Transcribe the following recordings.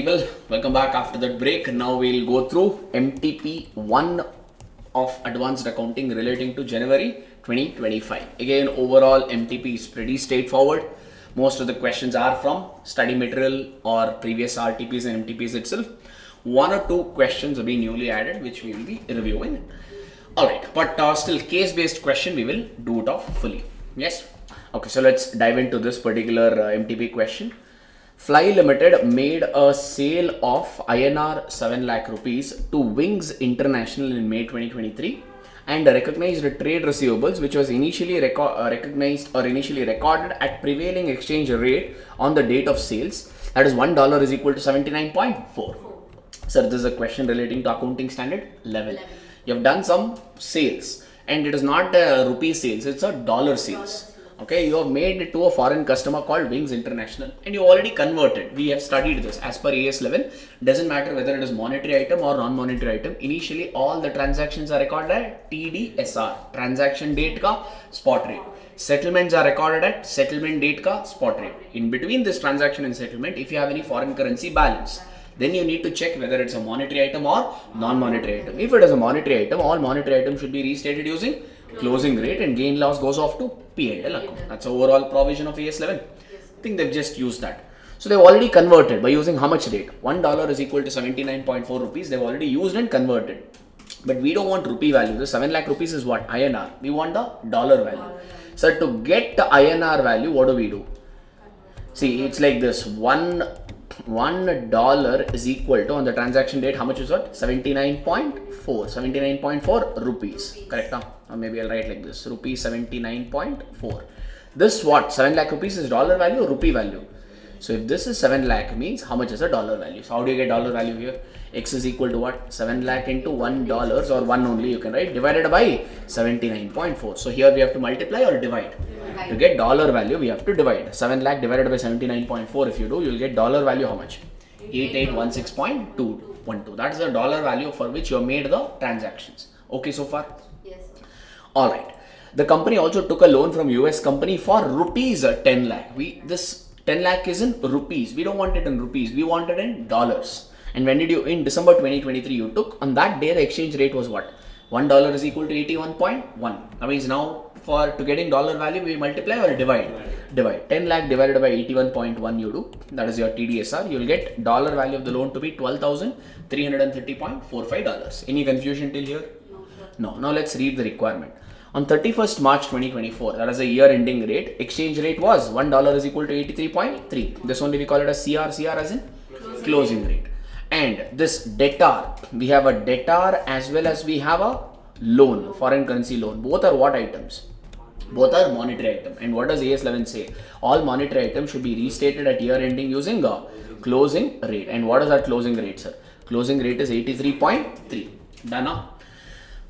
people, welcome back after that break. Now we'll go through MTP 1 of Advanced Accounting relating to January 2025. Again, overall MTP is pretty straightforward. Most of the questions are from study material or previous RTPs and MTPs itself. One or two questions have been newly added which we will be reviewing. Alright, but still case-based question we will do it off fully. Yes? Okay, so let's dive into this particular MTP question. Fly Limited made a sale of INR 7 lakh rupees to Wings International in May 2023 and recognized trade receivables which was initially recognized or initially recorded at prevailing exchange rate on the date of sales, that is $1 is equal to 79.4. Sir, this is a question relating to accounting standard 11. You have done some sales and it is not a rupee sales, it's a dollar sales. Okay, you have made it to a foreign customer called Wings International and you already converted. We have studied this as per AS 11. Doesn't matter whether it is monetary item or non-monetary item. Initially, all the transactions are recorded at TDSR, transaction date ka spot rate. Settlements are recorded at settlement date ka spot rate. In between this transaction and settlement, if you have any foreign currency balance, then you need to check whether it's a monetary item or non-monetary item. If it is a monetary item, all monetary items should be restated using closing rate and gain loss goes off to P&L account. That's the overall provision of AS 11. I think they've just used that. So they've already converted by using how much rate? $1 is equal to 79.4 rupees. They've already used and converted. But we don't want rupee value. The 7 lakh rupees is what? INR. We want the dollar value. So to get the INR value, what do? See, it's like this. $1 is equal to, on the transaction date, how much is what? 79.4 rupees. Correct? Or maybe I'll write like this. Rupees 79.4. This what? 7 lakh rupees is dollar value or rupee value? So if this is 7 lakh means how much is the dollar value? So how do you get dollar value here? X is equal to what? 7 lakh into $1 or 1 only you can write divided by 79.4. So here we have to multiply or divide. To get dollar value we have to divide. 7 lakh divided by 79.4 if you do, you will get dollar value how much? 8816.212. That is the dollar value for which you have made the transactions. Okay so far? Yes, sir. Alright. The company also took a loan from US company for rupees 10 lakh. This 10 lakh is in rupees. We don't want it in rupees. We want it in dollars. And when did you, in December 2023, you took, on that day the exchange rate was what? $1 is equal to 81.1. That means now to getting dollar value, we multiply or divide? Divide. 10 lakh divided by 81.1 you do. That is your TDSR. You will get dollar value of the loan to be $12,330.45. Any confusion till here? No, No. sir. Now let's read the requirement. On 31st March 2024, that is a year ending rate, exchange rate was $1 is equal to 83.3. This only we call it as CR. CR as in closing rate. And this debtor, we have a debtor as well as we have a loan, foreign currency loan. Both are what items? Both are monetary item. And what does AS 11 say? All monetary items should be restated at year ending using a closing rate. And what is that closing rate, sir? Closing rate is 83.3. Done.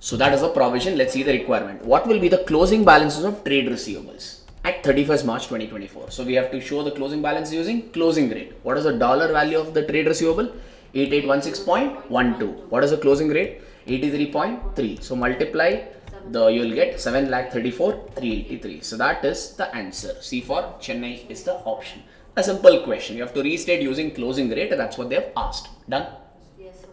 So that is a provision. Let's see the requirement. What will be the closing balances of trade receivables at 31st March 2024? So we have to show the closing balance using closing rate. What is the dollar value of the trade receivable? 8816.12. What is the closing rate? 83.3. So multiply you will get 7,34,383. So that is the answer. C for Chennai is the option. A simple question. You have to restate using closing rate. That's what they have asked. Done? Yes, sir.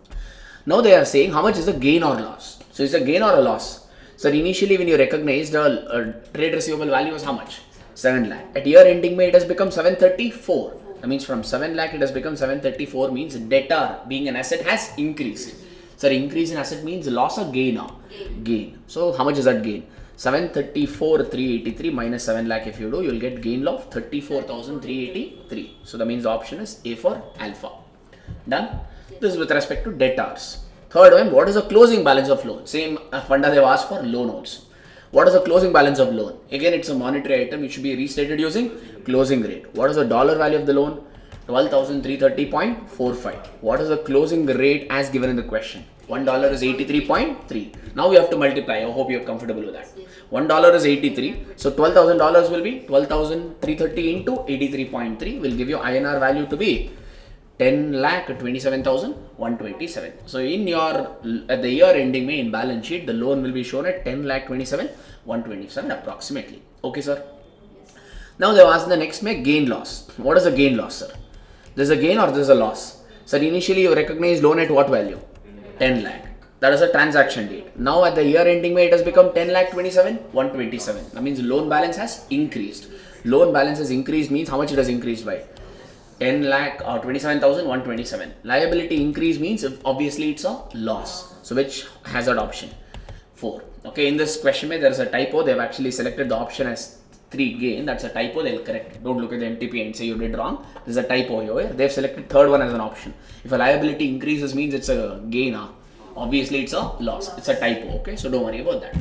Now they are saying how much is the gain or loss. So it's a gain or a loss. So initially when you recognized the trade receivable value was how much? 7 lakh. At year ending May it has become 734. That means from 7 lakh it has become 734 means debtor being an asset has increased. So increase in asset means loss or gain? Gain. So how much is that gain? 734,383 minus 7 lakh if you do, you will get gain of 34,383. So that means the option is A for alpha. Done? This is with respect to debtors. Third one, what is the closing balance of loan? Same funda they have asked for loan also. What is the closing balance of loan? Again, it's a monetary item. It should be restated using closing rate. What is the dollar value of the loan? 12,330.45. What is the closing rate as given in the question? $1 is 83.3. Now we have to multiply. I hope you're comfortable with that. $1 is 83. So $12,000 will be 12,330 into 83.3 will give you INR value to be 10,27,127. So in your at the year ending May in balance sheet, the loan will be shown at 10,27,127 approximately. Okay, sir. Now they have asked the next gain loss. What is the gain loss, sir? There's a gain or there's a loss? So initially you recognize loan at what value? 10 lakh. That is a transaction date. Now at the year ending May, it has become 10 lakh 27, 127. That means loan balance has increased. Loan balance has increased means how much it has increased by? 10 lakh or 27,127. Liability increase means obviously it's a loss. So which has that option? 4. Okay, in this question there is a typo. They have actually selected the option as 3 gain. That's a typo. They'll correct it. Don't look at the MTP and say you did wrong. There's a typo here. They've selected third one as an option. If a liability increases means it's a gain. Obviously it's a loss. It's a typo. Okay, so don't worry about that.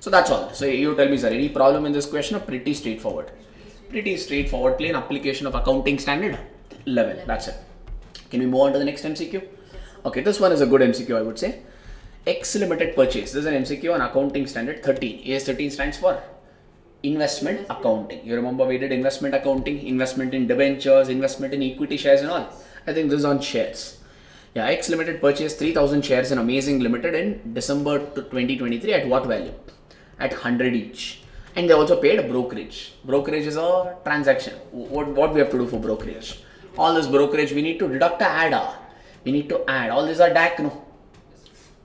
So that's all. So you tell me, sir, any problem in this question? Pretty straightforward. Pretty straightforward, plain application of accounting standard 11. That's it. Can we move on to the next MCQ? Okay, this one is a good MCQ, I would say. X limited purchase. This is an MCQ on accounting standard 13. AS 13 stands for investment accounting. You remember we did investment accounting, investment in debentures, investment in equity shares and all. I think this is on shares. Yeah, X limited purchased 3,000 shares in Amazing Limited in December 2023 at what value? At 100 each. And they also paid brokerage. Brokerage is a transaction. What we have to do for brokerage? All this brokerage we need to deduct a add. We need to add. All these are DAC, no?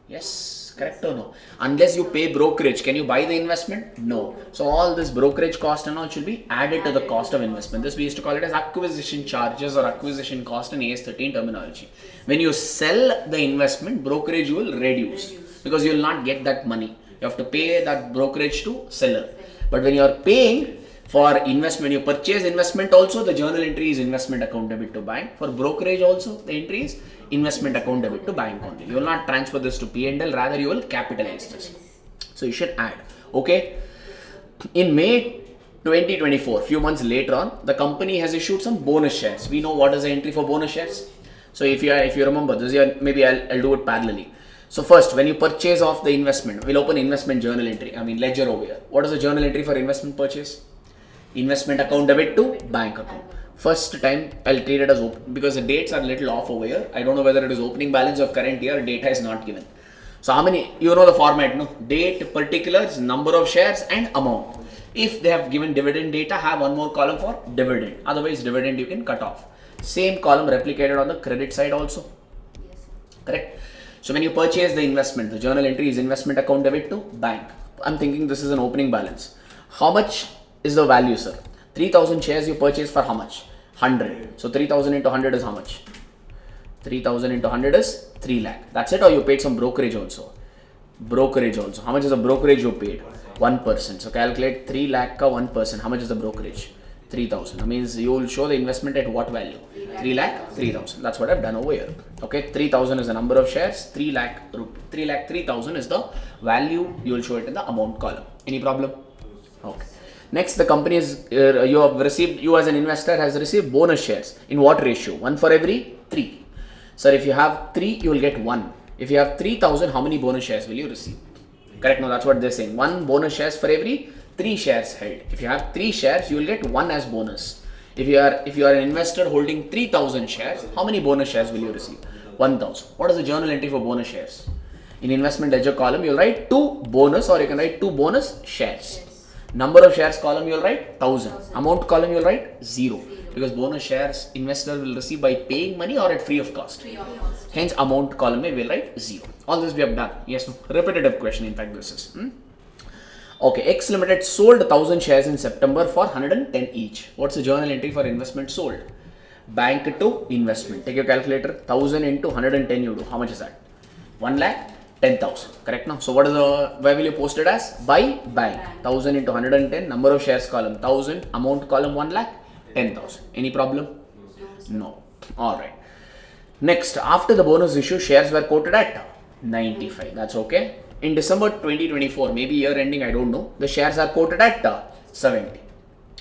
Yes, correct or no? Unless you pay brokerage, can you buy the investment? No. So all this brokerage cost and all should be added to the cost of investment. This we used to call it as acquisition charges or acquisition cost in AS 13 terminology. When you sell the investment, brokerage you will reduce because you will not get that money. You have to pay that brokerage to seller. But when you are paying for investment, you purchase investment also, the journal entry is investment account debit to bank. For brokerage also, the entry is investment account debit to bank only. You will not transfer this to P&L, rather you will capitalize this. So you should add. Okay. In May 2024, few months later on, the company has issued some bonus shares. We know what is the entry for bonus shares. So if you remember this year, maybe I'll do it parallelly. So first, when you purchase off the investment, we'll open investment journal entry. Ledger over here. What is the journal entry for investment purchase? Investment account debit to bank account. First time I'll treat it as open because the dates are a little off over here. I don't know whether it is opening balance of current year. Data is not given. So how many? You know the format, no? Date, particulars, number of shares, and amount. If they have given dividend data, have one more column for dividend. Otherwise, dividend you can cut off. Same column replicated on the credit side also. Correct. So when you purchase the investment, the journal entry is investment account debit to bank. I'm thinking this is an opening balance. How much is the value, sir? 3,000 shares you purchase for how much? 100. So 3,000 into 100 is how much? 3,000 into 100 is 3 lakh. That's it, or you paid some brokerage also? Brokerage also. How much is the brokerage you paid? 1%. So calculate 3 lakh ka 1%. How much is the brokerage? 3,000. That means you will show the investment at what value? 3 lakh 3,000. That's what I've done over here. Okay, 3,000 is the number of shares. 3 lakh 3,000 is the value. You will show it in the amount column. Any problem? Okay. Next, the company is you as an investor has received bonus shares. In what ratio? 1 for every 3. Sir, if you have 3, you will get 1. If you have 3,000, how many bonus shares will you receive? Correct? No, that's what they're saying. 1 bonus shares for every 3 shares held. If you have 3 shares, you will get 1 as bonus. If you are an investor holding 3,000 shares, how many bonus shares will you receive? 1,000. What is the journal entry for bonus shares? In investment ledger column, you'll write 2 bonus, or you can write 2 bonus shares. Number of shares column, you'll write 1,000. Amount column, you'll write 0. Because bonus shares investor will receive by paying money or at free of cost. Hence, amount column we'll write 0. All this we have done. Yes, no. Repetitive question, in fact, this is. Okay, X Limited sold 1,000 shares in September for 110 each. What's the journal entry for investment sold? Bank to investment. Take your calculator. 1,000 into 110 you do. How much is that? 1 lakh 10,000. Correct now? So what is where will you post it as? By bank. 1,000 into 110. Number of shares column 1,000. Amount column 1 lakh 10,000. Any problem? No. Alright. Next, after the bonus issue, shares were quoted at 95. That's okay. In December 2024, maybe year ending, I don't know, the shares are quoted at 70.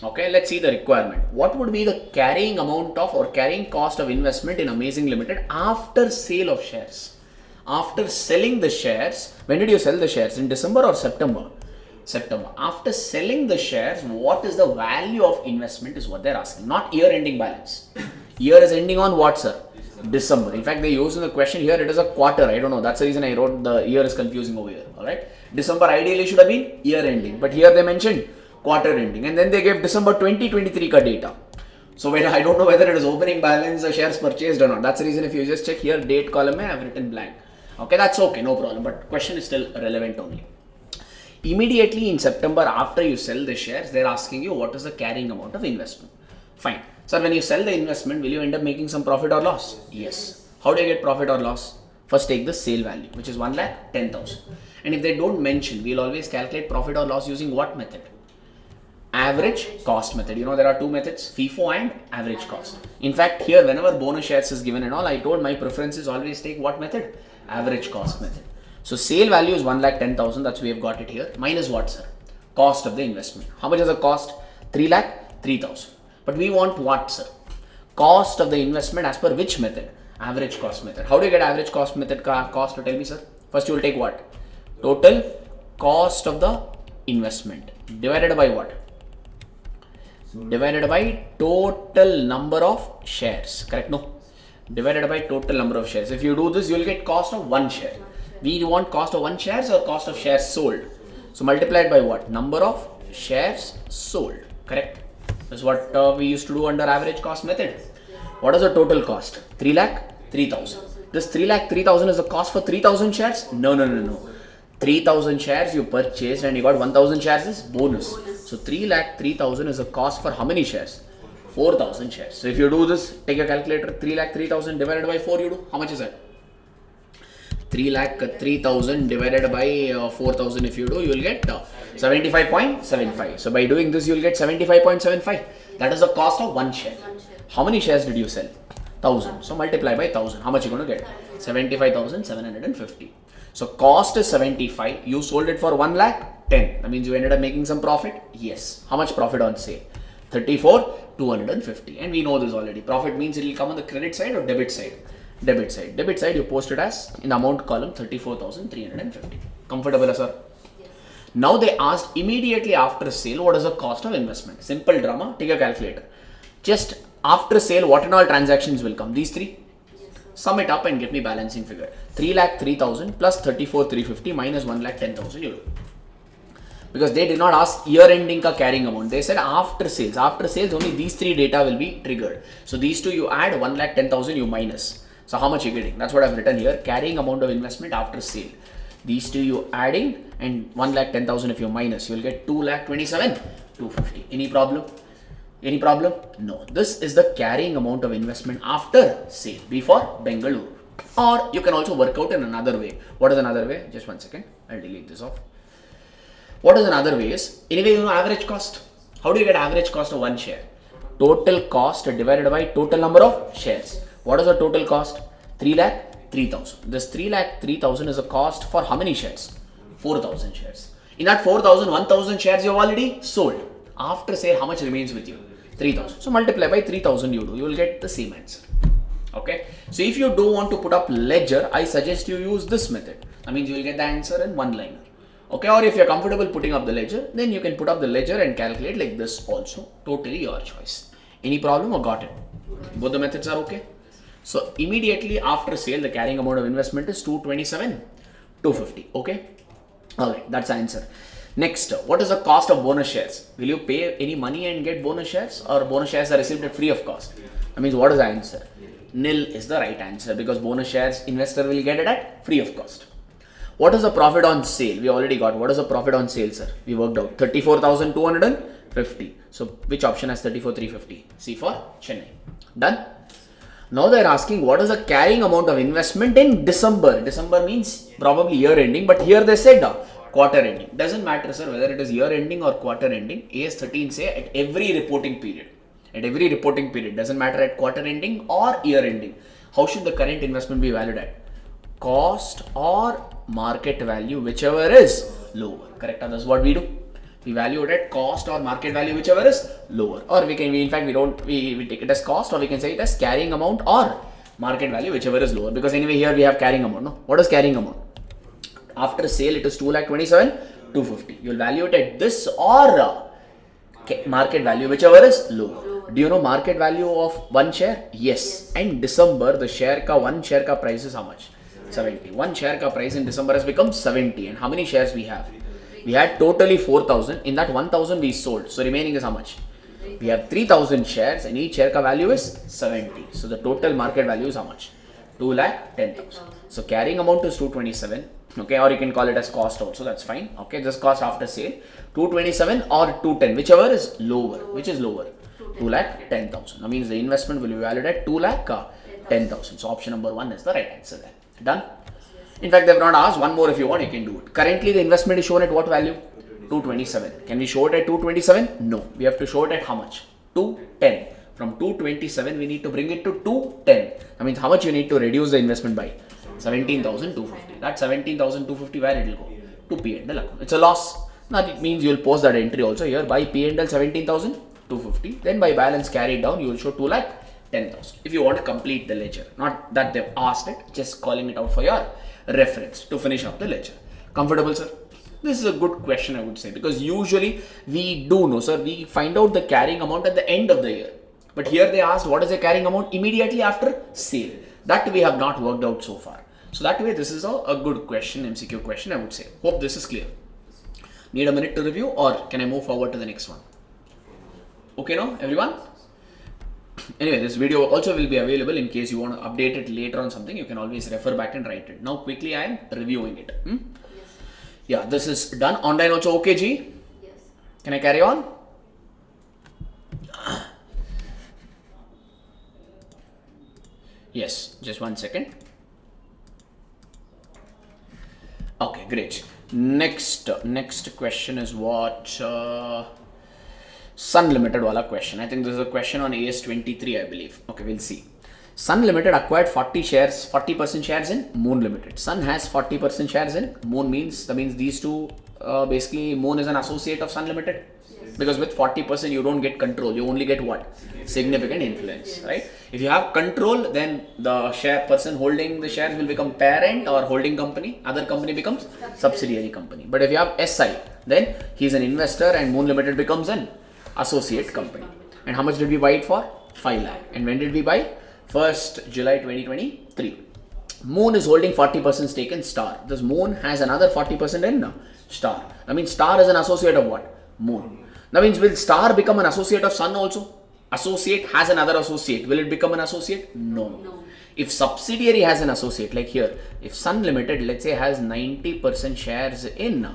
Okay, let's see the requirement. What would be the carrying amount of or carrying cost of investment in Amazing Limited after sale of shares? After selling the shares, when did you sell the shares? In December or September? September. After selling the shares, what is the value of investment is what they're asking, not year ending balance. Year is ending on what, sir? December. In fact, they use in the question here, it is a quarter. I don't know. That's the reason I wrote the year is confusing over here. Alright. December ideally should have been year ending. But here they mentioned quarter ending. And then they gave December 2023 ka data. So when I don't know whether it is opening balance or shares purchased or not. That's the reason if you just check here date column, I have written blank. Okay, that's okay, no problem. But question is still relevant only. Immediately in September after you sell the shares, they're asking you what is the carrying amount of investment. Fine. So when you sell the investment, will you end up making some profit or loss? Yes. How do you get profit or loss? First take the sale value, which is 1,10,000. And if they don't mention, we'll always calculate profit or loss using what method? Average cost method. You know there are two methods, FIFO and average cost. In fact, here whenever bonus shares is given and all, I told my preference is always take what method? Average cost method. So sale value is 1,10,000. That's we have got it here. Minus what, sir? Cost of the investment. How much is the cost? 3,03,000. But we want what, sir? Cost of the investment as per which method? Average cost method. How do you get average cost method cost? Tell me, sir. First you will take what? Total cost of the investment divided by what? Divided by total number of shares. Correct? No. Divided by total number of shares. If you do this, you will get cost of one share. We want cost of one shares or cost of shares sold. So multiplied by what? Number of shares sold. Correct? That's what we used to do under average cost method. What is the total cost? 3,03,000. This 3,03,000 is the cost for 3,000 shares? No. 3,000 shares you purchased and you got 1,000 shares is bonus. So 3,03,000 is the cost for how many shares? 4,000 shares. So if you do this, take a calculator, 3,03,000 divided by 4 you do. How much is that? 3,03,000 divided by 4,000 if you do, you will get 75.75. So by doing this, you will get 75.75. That is the cost of one share. How many shares did you sell? 1,000. So multiply by 1,000. How much are you going to get? 75,750. So cost is 75. You sold it for 1,10,000. That means you ended up making some profit? Yes. How much profit on sale? 34,250. And we know this already. Profit means it will come on the credit side or debit side? Debit side. Debit side you post it as in the amount column 34,350. Comfortable, sir? Yes. Now they asked immediately after sale what is the cost of investment. Simple drama. Take a calculator. Just after sale what and all transactions will come? These three? Yes, sum it up and get me balancing figure. 3,03,000 plus 34,350 minus 1,10,000 euro. Because they did not ask year ending ka carrying amount. They said after sales. After sales only these three data will be triggered. So these two you add, 1,10,000 you minus. So how much you getting? That's what I've written here. Carrying amount of investment after sale. These two you adding and 1,10,000 if you minus, you will get 2,27,250. Any problem? Any problem? No. This is the carrying amount of investment after sale. B for Bengaluru. Or you can also work out in another way. What is another way? Just one second. I'll delete this off. What is another way is, anyway you know average cost. How do you get average cost of one share? Total cost divided by total number of shares. What is the total cost? 3,03,000. This 3,03,000 is a cost for how many shares? 4,000 shares. In that 4,000, 1,000 shares you have already sold. After sale, how much remains with you? 3,000. So multiply by 3,000 you do. You will get the same answer. Okay. So if you don't want to put up ledger, I suggest you use this method. That means you will get the answer in one liner. Okay. Or if you are comfortable putting up the ledger, then you can put up the ledger and calculate like this also. Totally your choice. Any problem or got it? Both the methods are okay. So immediately after sale, the carrying amount of investment is 227,250. Okay. Alright, that's the answer. Next, what is the cost of bonus shares? Will you pay any money and get bonus shares, or bonus shares are received at free of cost? That means what is the answer? Nil is the right answer, because bonus shares investor will get it at free of cost. What is the profit on sale? We already got. What is the profit on sale, sir? We worked out 34,250. So which option has 34,350? C for Chennai. Done. Now they are asking what is the carrying amount of investment in December. December means probably year ending, but here they said quarter ending. Doesn't matter, sir, whether it is year ending or quarter ending. AS 13 say at every reporting period. At every reporting period. Doesn't matter at quarter ending or year ending. How should the current investment be valued at? Cost or market value, whichever is lower. Correct? That's what we do. We value it at cost or market value, whichever is lower. Or we take it as cost, or we can say it as carrying amount or market value, whichever is lower. Because anyway here we have carrying amount. No? What is carrying amount? After sale it is 2,27,250. You will value it at this or market value, whichever is lower. Do you know market value of one share? Yes. And December the one share ka price is how much? 70. One share ka price in December has become 70. And how many shares we have? We had totally 4,000. In that 1,000 we sold. So remaining is how much? We have 3000 shares and each share ka value is 70. So the total market value is how much? 2,10,000. So carrying amount is 227. Okay, or you can call it as cost also, that's fine. Okay, just cost after sale 227 or 210, whichever is lower. Which is lower? 2,10,000. That means the investment will be valued at 2,10,000. So option number 1 is the right answer there. Done? In fact, they have not asked. One more if you want, you can do it. Currently, the investment is shown at what value? 227. Can we show it at 227? No. We have to show it at how much? 210. From 227, we need to bring it to 210. That means how much you need to reduce the investment by? 17,250. That 17,250, where it will go? To P&L account. It's a loss. That it means you will post that entry also here. By P&L 17,250. Then by balance carried down, you will show 2,10,000. If you want to complete the ledger. Not that they've asked it, just calling it out for your reference to finish up the ledger. Comfortable, sir? This is a good question, I would say, because usually we do know, sir, we find out the carrying amount at the end of the year. But here they asked what is the carrying amount immediately after sale. That we have not worked out so far. So that way this is a good question, MCQ question, I would say. Hope this is clear. Need a minute to review or can I move forward to the next one? Okay now, everyone? Anyway, this video also will be available in case you want to update it later on something. You can always refer back and write it. Now quickly I am reviewing it. Yes. Yeah, this is done. Online also okay, G? Yes. Can I carry on? Yes, just 1 second. Okay, great. Next question is what? Sun Limited wala question. I think this is a question on AS23, I believe. Okay, we'll see. Sun Limited acquired 40% shares in Moon Limited. Sun has 40% shares in Moon that means these two, basically Moon is an associate of Sun Limited. Yes. Because with 40% you don't get control, you only get what? Significant influence, yes. Right? If you have control, then the share person holding the shares will become parent or holding company, other company becomes subsidiary company. But if you have SI, then he's an investor and Moon Limited becomes an associate company. And how much did we buy it for? 5 lakh. And when did we buy? 1st July 2023. Moon is holding 40% stake in Star. This Moon has another 40% in Star. I mean, Star is an associate of what? Moon. That means will Star become an associate of Sun also? Associate has another associate. Will it become an associate? No. If subsidiary has an associate, like here, if Sun Limited, let's say, has 90% shares in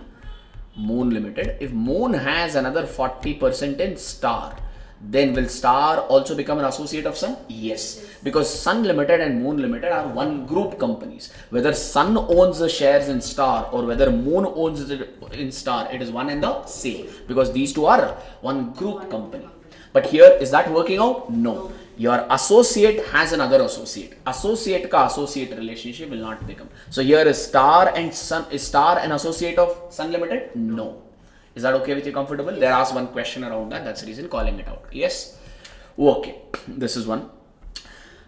Moon Limited, if Moon has another 40% in Star, then will Star also become an associate of Sun? Yes. Because Sun Limited and Moon Limited are one group companies. Whether Sun owns the shares in Star or whether Moon owns it in Star, it is one and the same. Because these two are one group company. But here, is that working out? No. Your associate has another associate. Associate ka associate relationship will not become. So here is Star and Sun. Is Star an associate of Sun Limited? No. Is that okay with you? Comfortable? They asked one question around that. That's the reason calling it out. Yes? Okay. This is one.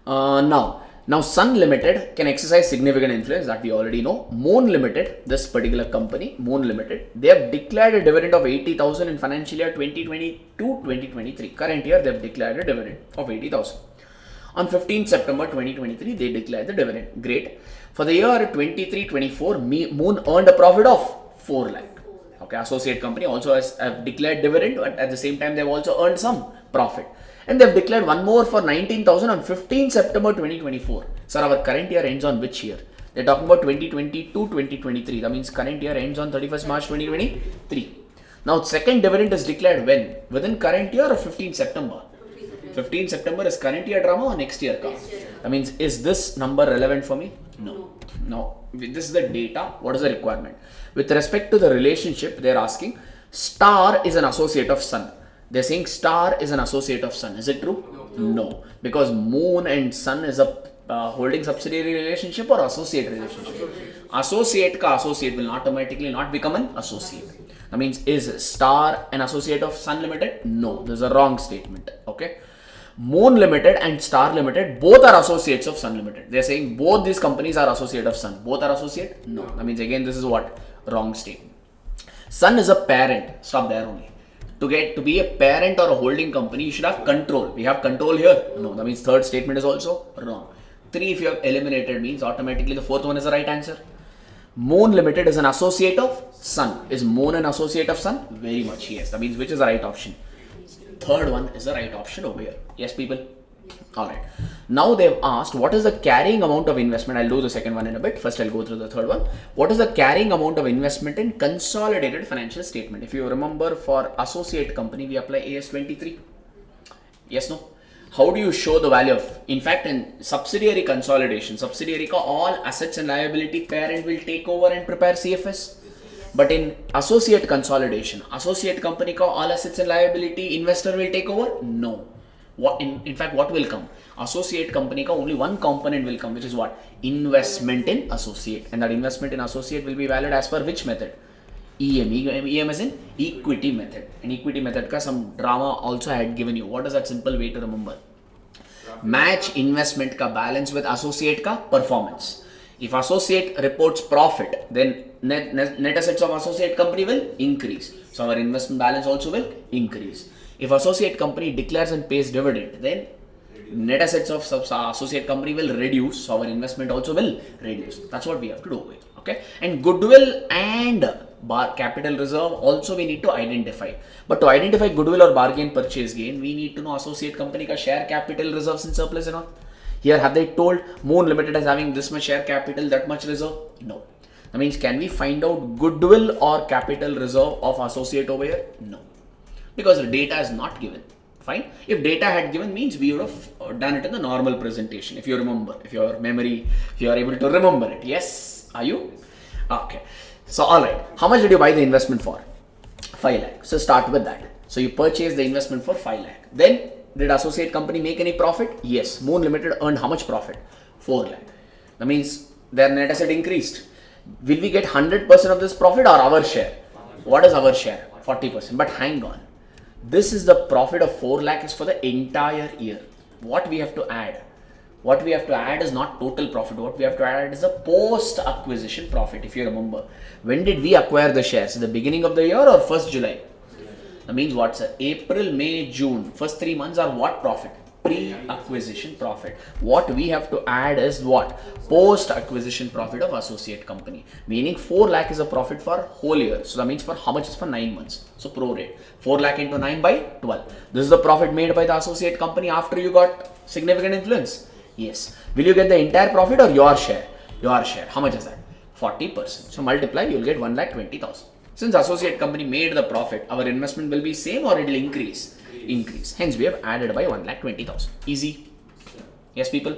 Now Sun Limited can exercise significant influence that we already know. Moon Limited, this particular company, Moon Limited, they have declared a dividend of 80,000 in financial year 2022-2023. Current year, they have declared a dividend of 80,000. On 15th September 2023, they declared the dividend. Great. For the year 23-24, Moon earned a profit of 4 lakh. Okay, associate company also has declared dividend, but at the same time, they have also earned some profit. And they have declared one more for 19,000 on 15 September 2024. Sir, our current year ends on which year? They're talking about 2022-2023. That means current year ends on 31st March 2023. Now, second dividend is declared when? Within current year or 15 September? 15 September is current year drama or next year? That means, is this number relevant for me? No. No. This is the data. What is the requirement? With respect to the relationship, they're asking, Star is an associate of Sun. They're saying Star is an associate of Sun. Is it true? No. Because Moon and Sun is a holding subsidiary relationship or associate relationship. Associate ka associate will automatically not become an associate. That means, is Star an associate of Sun Limited? No. This is a wrong statement. Okay. Moon Limited and Star Limited both are associates of Sun Limited. They're saying both these companies are associate of Sun. Both are associate? No. That means again this is what? Wrong statement. Sun is a parent. Stop there only. To be a parent or a holding company, you should have control. We have control here. No. That means third statement is also wrong. 3 if you have eliminated means automatically the fourth one is the right answer. Moon Limited is an associate of Sun. Is Moon an associate of Sun? Very much yes. That means which is the right option? third one is the right option over here. Yes, people? Alright. Now they've asked what is the carrying amount of investment. I'll do the second one in a bit. First, I'll go through the third one. What is the carrying amount of investment in consolidated financial statement? If you remember, for associate company, we apply AS 23. Yes, no? How do you show the value of, in fact, in subsidiary consolidation, subsidiary ka all assets and liability parent will take over and prepare CFS. But in associate consolidation, associate company ka all assets and liability investor will take over? No. What in fact, what will come? Associate company ka only one component will come, which is what? Investment in associate. And that investment in associate will be valid as per which method? EM as in equity method. And equity method ka some drama also I had given you. What is that simple way to remember? Match investment ka balance with associate ka performance. If associate reports profit, then net assets of associate company will increase. So our investment balance also will increase. If associate company declares and pays dividend, then net assets of associate company will reduce. So our investment also will reduce. That's what we have to do with. Okay. And goodwill and capital reserve also we need to identify. But to identify goodwill or bargain purchase gain, we need to know associate company ka share capital reserves and surplus and all. Here have they told Moon Limited as having this much share capital, that much reserve? No. That means can we find out goodwill or capital reserve of associate over here? No. Because the data is not given. Fine. If data had given means we would have done it in the normal presentation. If you remember, if your memory, if you are able to remember it. Yes. Are you? Okay. So, alright. How much did you buy the investment for? 5 lakh. So, start with that. So, you purchased the investment for 5 lakh. Then, did associate company make any profit? Yes. Moon Limited earned how much profit? 4 lakh. That means their net asset increased. Will we get 100% of this profit or our share? What is our share? 40%. But hang on. This is the profit of 4 lakh is for the entire year. What we have to add? What we have to add is not total profit. What we have to add is the post-acquisition profit. If you remember, when did we acquire the shares? In the beginning of the year or 1st July? That means what's April, May, June. First 3 months are what profit? Pre-acquisition profit. What we have to add is what? Post-acquisition profit of associate company. Meaning 4 lakh is a profit for whole year. So that means for how much is for 9 months. So pro rate. 4 lakh into 9 by 12. This is the profit made by the associate company after you got significant influence. Yes. Will you get the entire profit or your share? Your share. How much is that? 40%. So multiply, you will get 1,20,000. Since associate company made the profit, our investment will be same or it will increase? Increase. Hence, we have added by 1,20,000. Easy. Yes, people.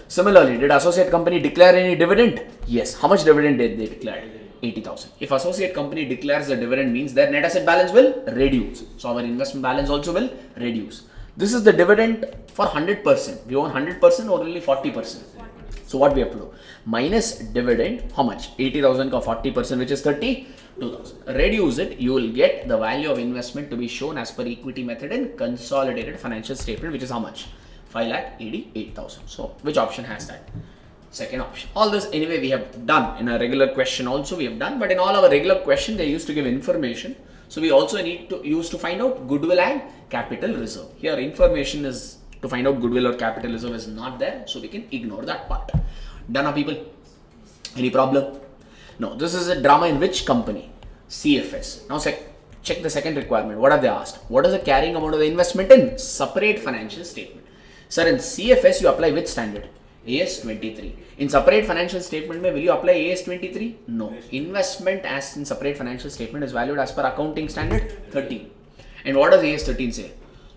Similarly, did associate company declare any dividend? Yes. How much dividend did they declare? 80,000. If associate company declares the dividend means their net asset balance will reduce. So our investment balance also will reduce. This is the dividend for 100%. We own 100% or only 40%. So what we have to do? Minus dividend, how much? 80,000 ka 40%, which is 32,000. Reduce it, you will get the value of investment to be shown as per equity method in consolidated financial statement, which is how much? 5,88,000. So which option has that? Second option. All this anyway we have done in a regular question also we have done, but in all our regular question they used to give information. So we also need to use to find out goodwill and capital reserve. Here information is to find out goodwill or capital reserve is not there, so we can ignore that part. Done, people? Any problem? No. This is a drama in which company? CFS. Now check the second requirement. What are they asked? What is the carrying amount of the investment in separate financial statement? Sir, in CFS you apply which standard? AS 23. In separate financial statement, will you apply AS 23? No. Investment as in separate financial statement is valued as per accounting standard 13. And what does AS 13 say?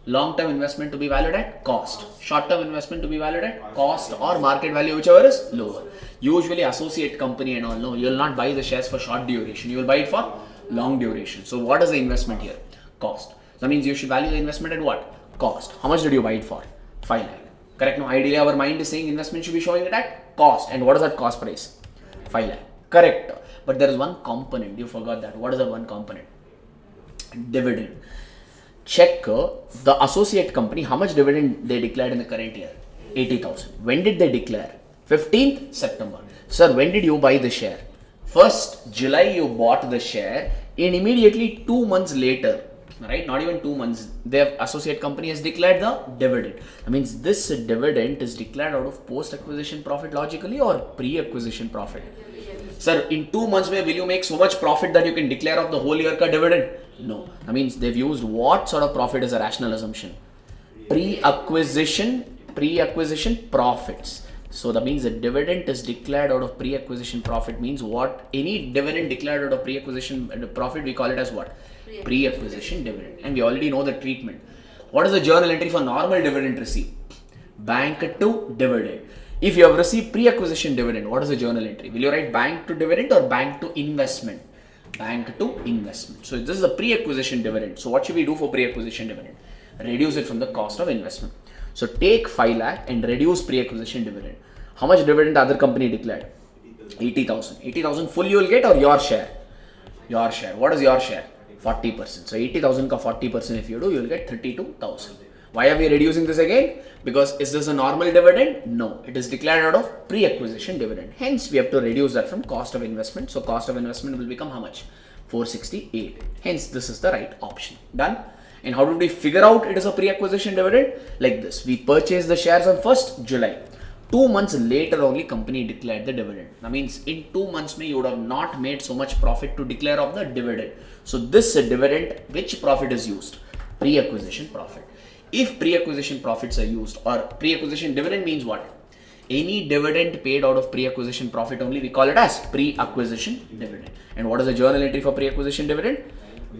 Long-term investment to be valued at cost. Short-term investment to be valued at cost or market value, whichever is lower. Usually associate company and all, no, you will not buy the shares for short duration. You will buy it for long duration. So what is the investment here? Cost. That means you should value the investment at what? Cost. How much did you buy it for? 5 lakh. Correct? No, ideally our mind is saying investment should be showing it at cost. And what is that cost price? 5 lakh. Correct. But there is one component. You forgot that. What is that one component? Dividend. Check the associate company, how much dividend they declared in the current year? 80,000. When did they declare? 15th September. Sir, when did you buy the share? 1st July you bought the share, and immediately 2 months later, right? Not even 2 months, their associate company has declared the dividend. That means this dividend is declared out of post-acquisition profit logically or pre-acquisition profit? Sir, in 2 months, will you make so much profit that you can declare of the whole year ka dividend? No. That means they've used what sort of profit as a rational assumption? Pre-acquisition profits. So that means the dividend is declared out of pre-acquisition profit means what? Any dividend declared out of pre-acquisition profit, we call it as what? Pre-acquisition dividend. And we already know the treatment. What is the journal entry for normal dividend receipt? Bank to dividend. If you have received pre-acquisition dividend, what is the journal entry? Will you write bank to dividend or bank to investment? Bank to investment. So this is a pre-acquisition dividend. So what should we do for pre-acquisition dividend? Reduce it from the cost of investment. So take 5 lakh and reduce pre-acquisition dividend. How much dividend the other company declared? 80,000. 80,000 full you will get or your share? Your share. What is your share? 40%. So 80,000 ka 40% if you do, you will get 32,000. Why are we reducing this again? Because is this a normal dividend? No. It is declared out of pre-acquisition dividend. Hence, we have to reduce that from cost of investment. So cost of investment will become how much? 468. Hence, this is the right option. Done? And how did we figure out it is a pre-acquisition dividend? Like this. We purchased the shares on 1st July. 2 months later only company declared the dividend. That means in 2 months you would have not made so much profit to declare of the dividend. So this dividend, which profit is used? Pre-acquisition profit. If pre-acquisition profits are used or pre-acquisition dividend means what? Any dividend paid out of pre-acquisition profit only, we call it as pre-acquisition dividend. And what is the journal entry for pre-acquisition dividend?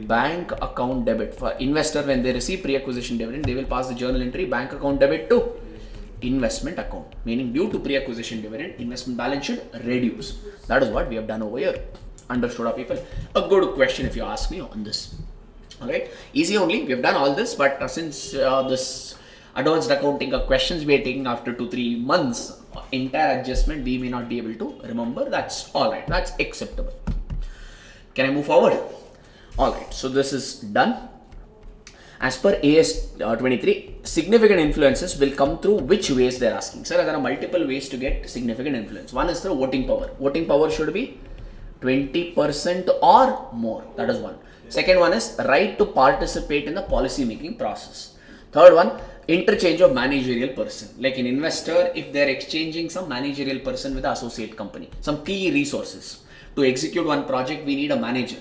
Bank account debit. For investor, when they receive pre-acquisition dividend, they will pass the journal entry bank account debit to investment account. Meaning due to pre-acquisition dividend, investment balance should reduce. That is what we have done over here. Understood, our people? A good question if you ask me on this. Alright, easy only. We have done all this, but since this advanced accounting questions we are taking after 2-3 months, entire adjustment we may not be able to remember. That's alright. That's acceptable. Can I move forward? Alright, so this is done. As per AS 23, significant influences will come through which ways they are asking. Sir, there are multiple ways to get significant influence. One is the voting power. Voting power should be 20% or more. That is one. Second one is right to participate in the policy making process. Third one, interchange of managerial person. Like an investor, if they are exchanging some managerial person with the associate company, some key resources. To execute one project, we need a manager.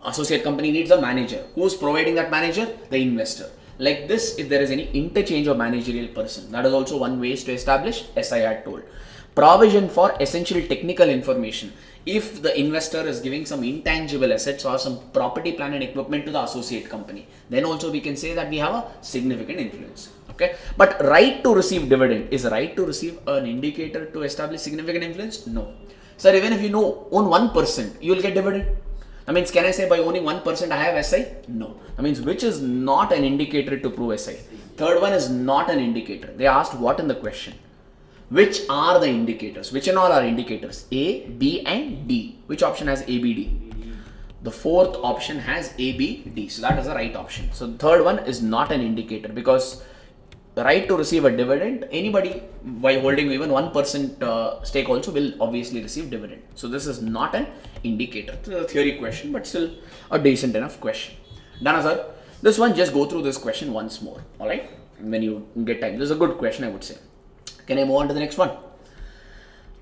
Associate company needs a manager. Who's providing that manager? The investor. Like this, if there is any interchange of managerial person, that is also one way to establish, as I had told. Provision for essential technical information. If the investor is giving some intangible assets or some property, plant and equipment to the associate company, then also we can say that we have a significant influence. Okay, but right to receive dividend, is right to receive an indicator to establish significant influence? No. Sir, even if you own 1%, you will get dividend. That means, can I say by owning 1% I have SI? No. That means which is not an indicator to prove SI. Third one is not an indicator. They asked what in the question? Which are the indicators? Which and all are indicators? A, B and D. Which option has A, B, D? The fourth option has A, B, D. So that is the right option. So the third one is not an indicator because the right to receive a dividend, anybody by holding even 1% stake also will obviously receive dividend. So this is not an indicator. It's a theory question, but still a decent enough question. Done, sir? This one, just go through this question once more. Alright? When you get time. This is a good question, I would say. Can I move on to the next one?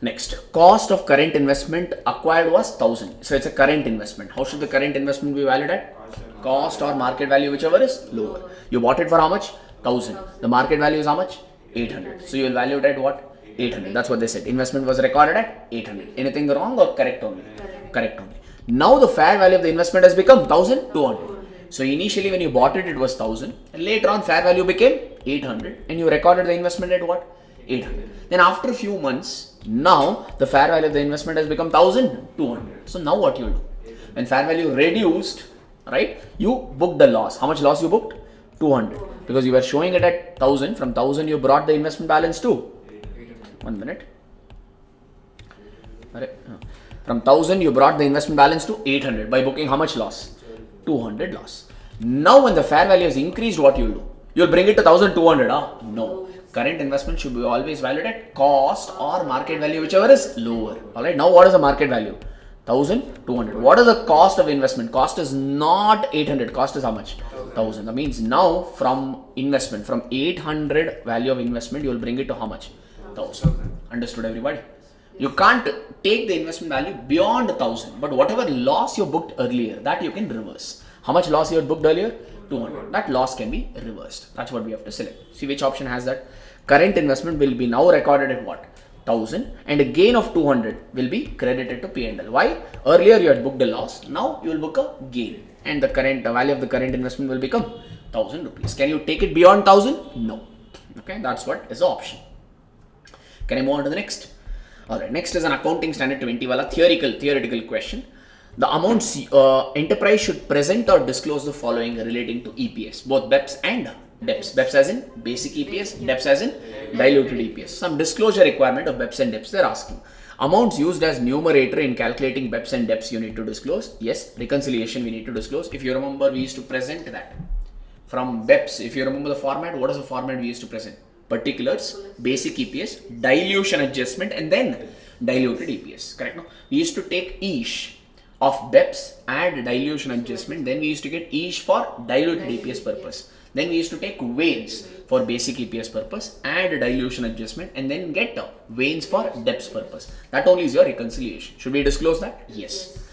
Next, cost of current investment acquired was 1,000. So it's a current investment. How should the current investment be valued at? Cost or market value, whichever is lower. You bought it for how much? 1,000. The market value is how much? 800. So you will value it at what? 800. That's what they said. Investment was recorded at 800. Anything wrong or correct only? Correct only. Now the fair value of the investment has become 1,200. So initially when you bought it, it was 1,000. And later on fair value became 800. And you recorded the investment at what? 800. Then after a few months, now the fair value of the investment has become 1,200. So now what you will do? When fair value reduced, right, you booked the loss. How much loss you booked? 200. Because you were showing it at 1,000. From 1,000 you brought the investment balance to 1 minute. From 1,000 you brought the investment balance to 800 by booking how much loss? 200 loss. Now when the fair value has increased, what you will do? You will bring it to 1,200. No. Current investment should be always valued at cost or market value, whichever is lower. Alright, now what is the market value? 1,200. What is the cost of investment? Cost is not 800. Cost is how much? 1,000. That means now from investment, from 800 value of investment, you will bring it to how much? 1,000. Understood, everybody? You can't take the investment value beyond 1,000, but whatever loss you booked earlier, that you can reverse. How much loss you had booked earlier? 200. That loss can be reversed. That's what we have to select. See which option has that. Current investment will be now recorded at what? 1000, and a gain of 200 will be credited to P&L. Why? Earlier you had booked a loss. Now you will book a gain, and the value of the current investment will become 1000 rupees. Can you take it beyond 1000? No. Okay, that's what is the option. Can I move on to the next? Alright, next is an accounting standard 20 wala theoretical question. The amounts enterprise should present or disclose the following relating to EPS, both BEPS and DEPS. BEPS as in basic EPS, DEPS as in diluted EPS. Some disclosure requirement of BEPS and DEPS they are asking. Amounts used as numerator in calculating BEPS and DEPS you need to disclose. Yes. Reconciliation we need to disclose. If you remember, we used to present that. From BEPS, if you remember the format, what is the format we used to present? Particulars, basic EPS, dilution adjustment, and then diluted EPS. Correct? No? We used to take each of BEPS, add dilution adjustment, then we used to get each for diluted EPS purpose. Then we used to take weights for basic EPS purpose, add dilution adjustment, and then get weights for DEPS purpose. That only is your reconciliation. Should we disclose that? Yes.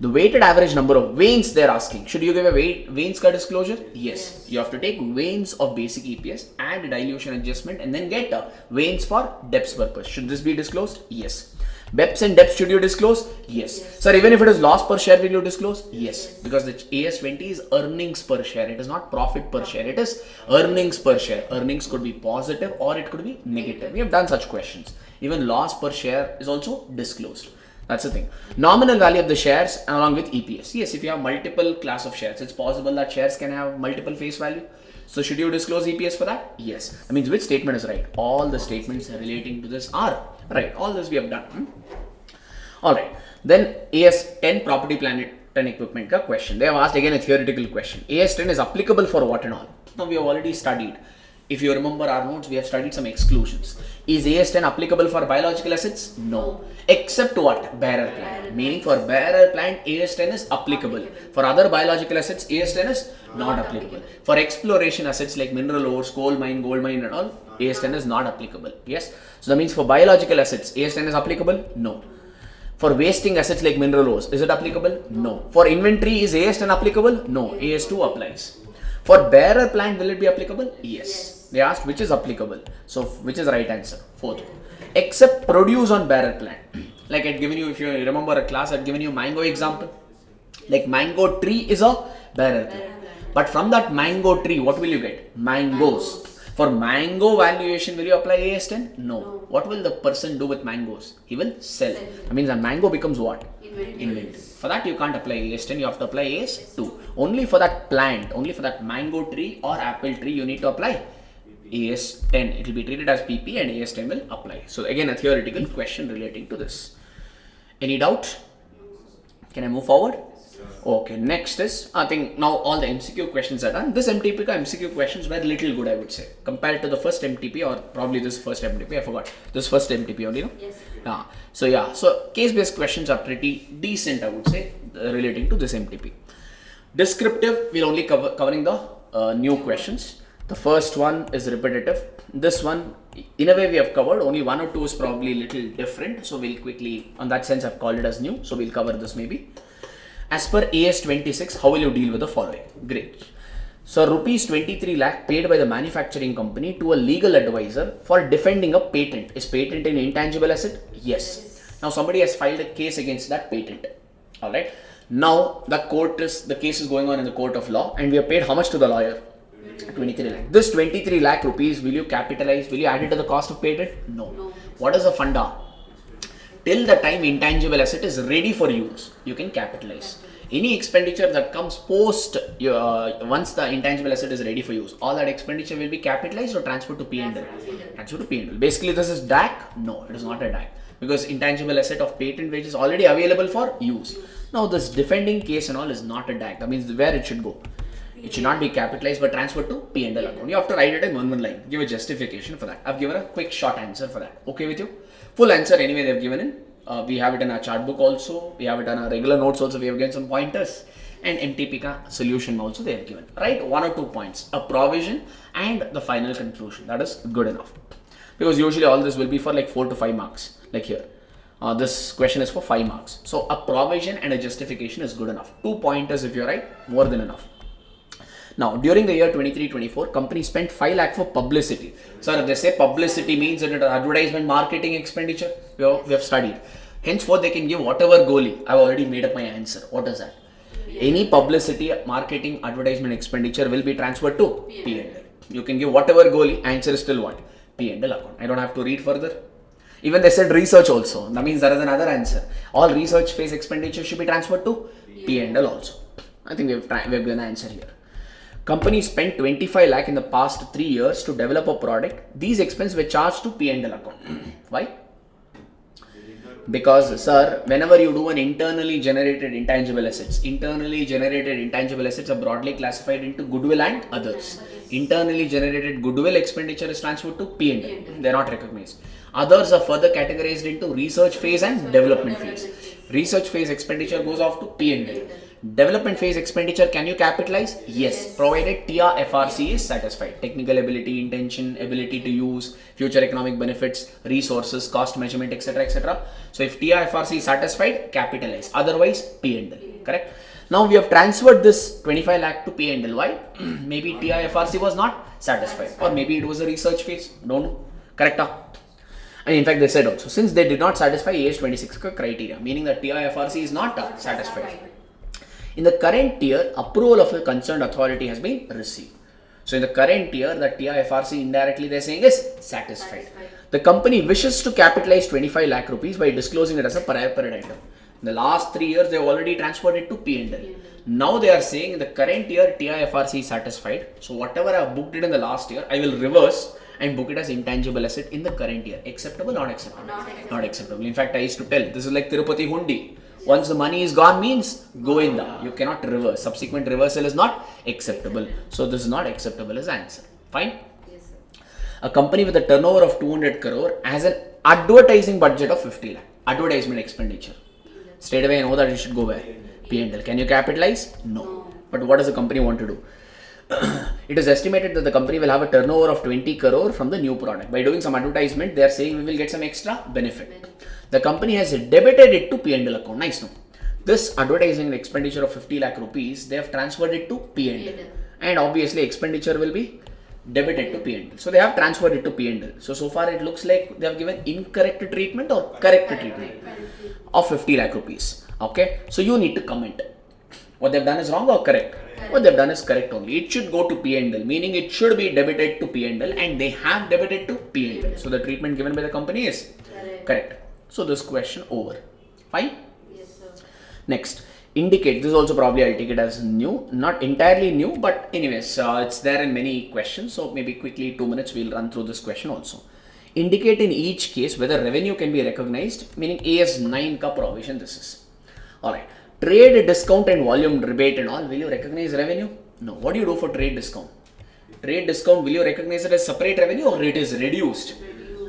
The weighted average number of weights they are asking. Should you give a weights ka disclosure? Yes. You have to take weights of basic EPS, add dilution adjustment, and then get weights for DEPS purpose. Should this be disclosed? Yes. BEPS and DEPS should you disclose? Yes. Sir, even if it is loss per share, will you disclose? Yes. Because the AS20 is earnings per share. It is not profit per share. It is earnings per share. Earnings could be positive or it could be negative. We have done such questions. Even loss per share is also disclosed. That's the thing. Nominal value of the shares along with EPS. Yes, if you have multiple class of shares, it's possible that shares can have multiple face value. So should you disclose EPS for that? Yes. That means which statement is right? All the statements relating to this are right. All this we have done. Alright. Then AS10 property plant and equipment ka question. They have asked again a theoretical question. AS10 is applicable for what and all? Now we have already studied. If you remember our notes, we have studied some exclusions. Is AS10 applicable for biological assets? No. Except what? Bearer plant. Meaning for bearer plant, AS10 is applicable. For other biological assets, AS10 is not applicable. For exploration assets like mineral ores, coal mine, gold mine and all, AS10 is not applicable. Yes. So that means for biological assets, AS10 is applicable? No. For wasting assets like mineral ores, is it applicable? No. For inventory, is AS10 applicable? No. AS2 applies. For bearer plant, will it be applicable? Yes. They asked which is applicable. So which is the right answer? Fourth. Except produce on bearer plant. Like I had given you, if you remember a class, I had given you mango example. Like mango tree is a bearer plant. But from that mango tree, what will you get? Mangoes. For mango valuation, will you apply AS10? No. What will the person do with mangoes? He will sell. That means a mango becomes what? Inventory. For that you can't apply AS10, you have to apply AS2. Only for that plant, only for that mango tree or apple tree, you need to apply AS10. It will be treated as PP and AS10 will apply. So again a theoretical question relating to this. Any doubt? Can I move forward? Okay, next is, I think now all the MCQ questions are done. This MTP MCQ questions were little good, I would say, compared to the first MTP or probably this first MTP. I forgot. This first MTP only, no? Yes. So case-based questions are pretty decent, I would say, relating to this MTP. Descriptive, we're only covering the new questions. The first one is repetitive. This one, in a way we have covered, only one or two is probably a little different. So we'll quickly, on that sense I've called it as new. So we'll cover this maybe. As per AS26, how will you deal with the following? Great. So rupees 23 lakh paid by the manufacturing company to a legal advisor for defending a patent. Is patent an intangible asset? Yes. Now somebody has filed a case against that patent. Alright. Now the case is going on in the court of law and we have paid how much to the lawyer? 23 lakh. This 23 lakh rupees, will you capitalize? Will you add it to the cost of patent? No. What is the funda? Till the time intangible asset is ready for use, you can capitalize. Any expenditure that comes post, once the intangible asset is ready for use, all that expenditure will be capitalized or transferred to P&L? Transferred to P&L. Basically, this is DAC? No, it is not a DAC. Because intangible asset of patent which is already available for use. Now, this defending case and all is not a DAC. That means where it should go. It should not be capitalized but transferred to P&L account. You have to write it in one line. Give a justification for that. I've given a quick short answer for that. Okay with you? Full answer anyway they've given in. We have it in our chart book also. We have it in our regular notes also. We have given some pointers. And MTP ka solution also they have given. Right? 1 or 2 points. A provision and the final conclusion. That is good enough. Because usually all this will be for like 4 to 5 marks. Like here. This question is for 5 marks. So a provision and a justification is good enough. 2 pointers if you're right, more than enough. Now, during the year 23-24, company spent 5 lakh for publicity. So if they say publicity means that it is advertisement, marketing expenditure, we have studied. Henceforth, they can give whatever goalie. I've already made up my answer. What is that? Any publicity, marketing, advertisement expenditure will be transferred to P&L. You can give whatever goalie, answer is still what? P&L account. I don't have to read further. Even they said research also. That means there is another answer. All research phase expenditure should be transferred to P&L also. I think we have given an answer here. Company spent 25 lakh in the past 3 years to develop a product. These expenses were charged to P&L account. Why? Because, sir, whenever you do an internally generated intangible assets are broadly classified into goodwill and others. Internally generated goodwill expenditure is transferred to P&L. They are not recognized. Others are further categorized into research phase and development phase. Research phase expenditure goes off to P&L. Development phase expenditure, can you capitalize? Yes, provided TRFRC is satisfied. Technical ability, intention, ability to use, future economic benefits, resources, cost measurement, etc. etc. So if TRFRC is satisfied, capitalize. Otherwise, P&L. Correct? Now we have transferred this 25 lakh to P&L. Why? Maybe TIFRC was not satisfied, or maybe it was a research phase. Don't know. Correct? And in fact, they said also, since they did not satisfy AS26 criteria, meaning that TIFRC is not satisfied. In the current year, approval of the concerned authority has been received. So in the current year, the TIFRC indirectly they are saying is satisfied. The company wishes to capitalize 25 lakh rupees by disclosing it as a prior period item. In the last 3 years, they have already transferred it to P&L. Now they are saying in the current year, TIFRC is satisfied. So whatever I have booked it in the last year, I will reverse and book it as intangible asset in the current year. Acceptable? Not acceptable? Not acceptable. In fact, I used to tell, this is like Tirupati Hundi. Once the money is gone means Govinda. You cannot reverse. Subsequent reversal is not acceptable. So this is not acceptable as answer. Fine? Yes, sir. A company with a turnover of 200 crore has an advertising budget of 50 lakh. Advertisement expenditure. Straight away I know that you should go where? P&L. Can you capitalize? No. But what does the company want to do? It is estimated that the company will have a turnover of 20 crore from the new product. By doing some advertisement, they are saying we will get some extra benefit. The company has debited it to P&L account. Nice, no? This advertising expenditure of 50 lakh rupees, they have transferred it to P&L. And obviously expenditure will be debited to P&L. So they have transferred it to P&L. So far it looks like they have given incorrect treatment or correct treatment of 50 lakh rupees. Okay. So you need to comment. What they've done is wrong or correct? What they've done is correct only. It should go to P&L, meaning it should be debited to P&L, and they have debited to P&L. So the treatment given by the company is correct. So this question over. Fine? Yes, sir. Next, indicate. This is also probably I'll take it as new. Not entirely new, but anyways, it's there in many questions. So maybe quickly 2 minutes we'll run through this question also. Indicate in each case whether revenue can be recognized, meaning AS9 ka provision this is. Alright. Trade discount and volume rebate and all, will you recognize revenue? No. What do you do for trade discount? Trade discount, will you recognize it as separate revenue or it is reduced?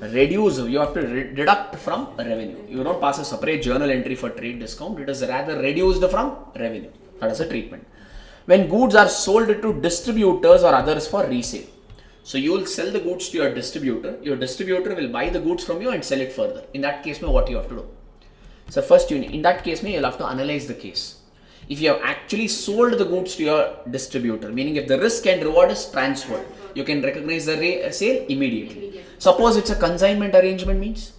Reduce, you have to deduct from revenue. You don't pass a separate journal entry for trade discount. It is rather reduced from revenue. That is a treatment. When goods are sold to distributors or others for resale. So you will sell the goods to your distributor. Your distributor will buy the goods from you and sell it further. In that case, what you have to do? So first, in that case, you'll have to analyze the case. If you have actually sold the goods to your distributor, meaning if the risk and reward is transferred, you can recognize the sale immediately. Suppose it's a consignment arrangement means.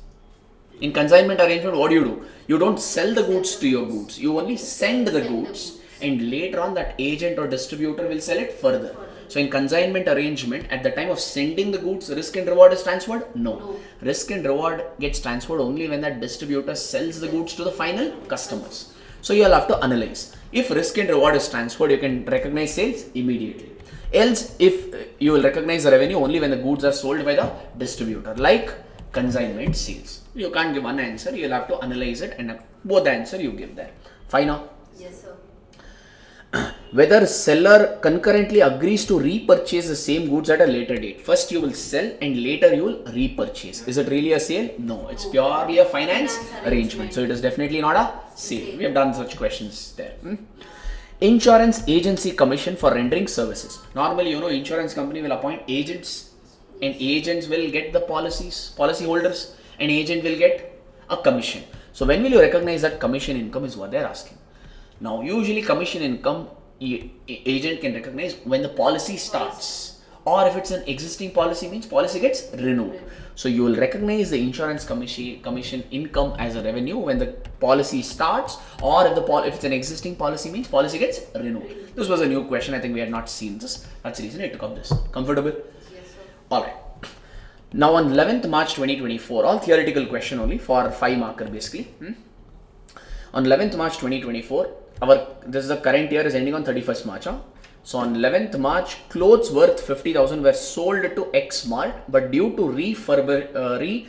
In consignment arrangement, what do? You don't sell the goods to your goods. You only send the goods and later on that agent or distributor will sell it further. So in consignment arrangement, at the time of sending the goods, risk and reward is transferred? No. Risk and reward gets transferred only when that distributor sells the goods to the final customers. So you'll have to analyze. If risk and reward is transferred, you can recognize sales immediately. Else, if you will recognize the revenue only when the goods are sold by the distributor, like consignment sales. You can't give one answer, you'll have to analyze it and both the answer you give there. Fine now? Yes, sir. Whether seller concurrently agrees to repurchase the same goods at a later date. First you will sell and later you will repurchase. Is it really a sale? No, it's purely a finance arrangement. So it is definitely not a sale. We have done such questions there. Insurance agency commission for rendering services. Normally, insurance company will appoint agents and agents will get the policy holders and agent will get a commission. So when will you recognize that commission income is what they're asking. Now usually commission income agent can recognize when the policy starts, or if it's an existing policy means policy gets renewed. So you will recognize the insurance commission income as a revenue when the policy starts, or if it's an existing policy means policy gets renewed. This was a new question. I think we had not seen this. That's the reason it took up this. Comfortable? Yes, sir. Alright. Now on 11th March 2024, all theoretical question only for 5 marker basically. On 11th March 2024, this is the current year is ending on 31st March. So on 11th March, clothes worth 50,000 were sold to X Mart, but due to refurbishing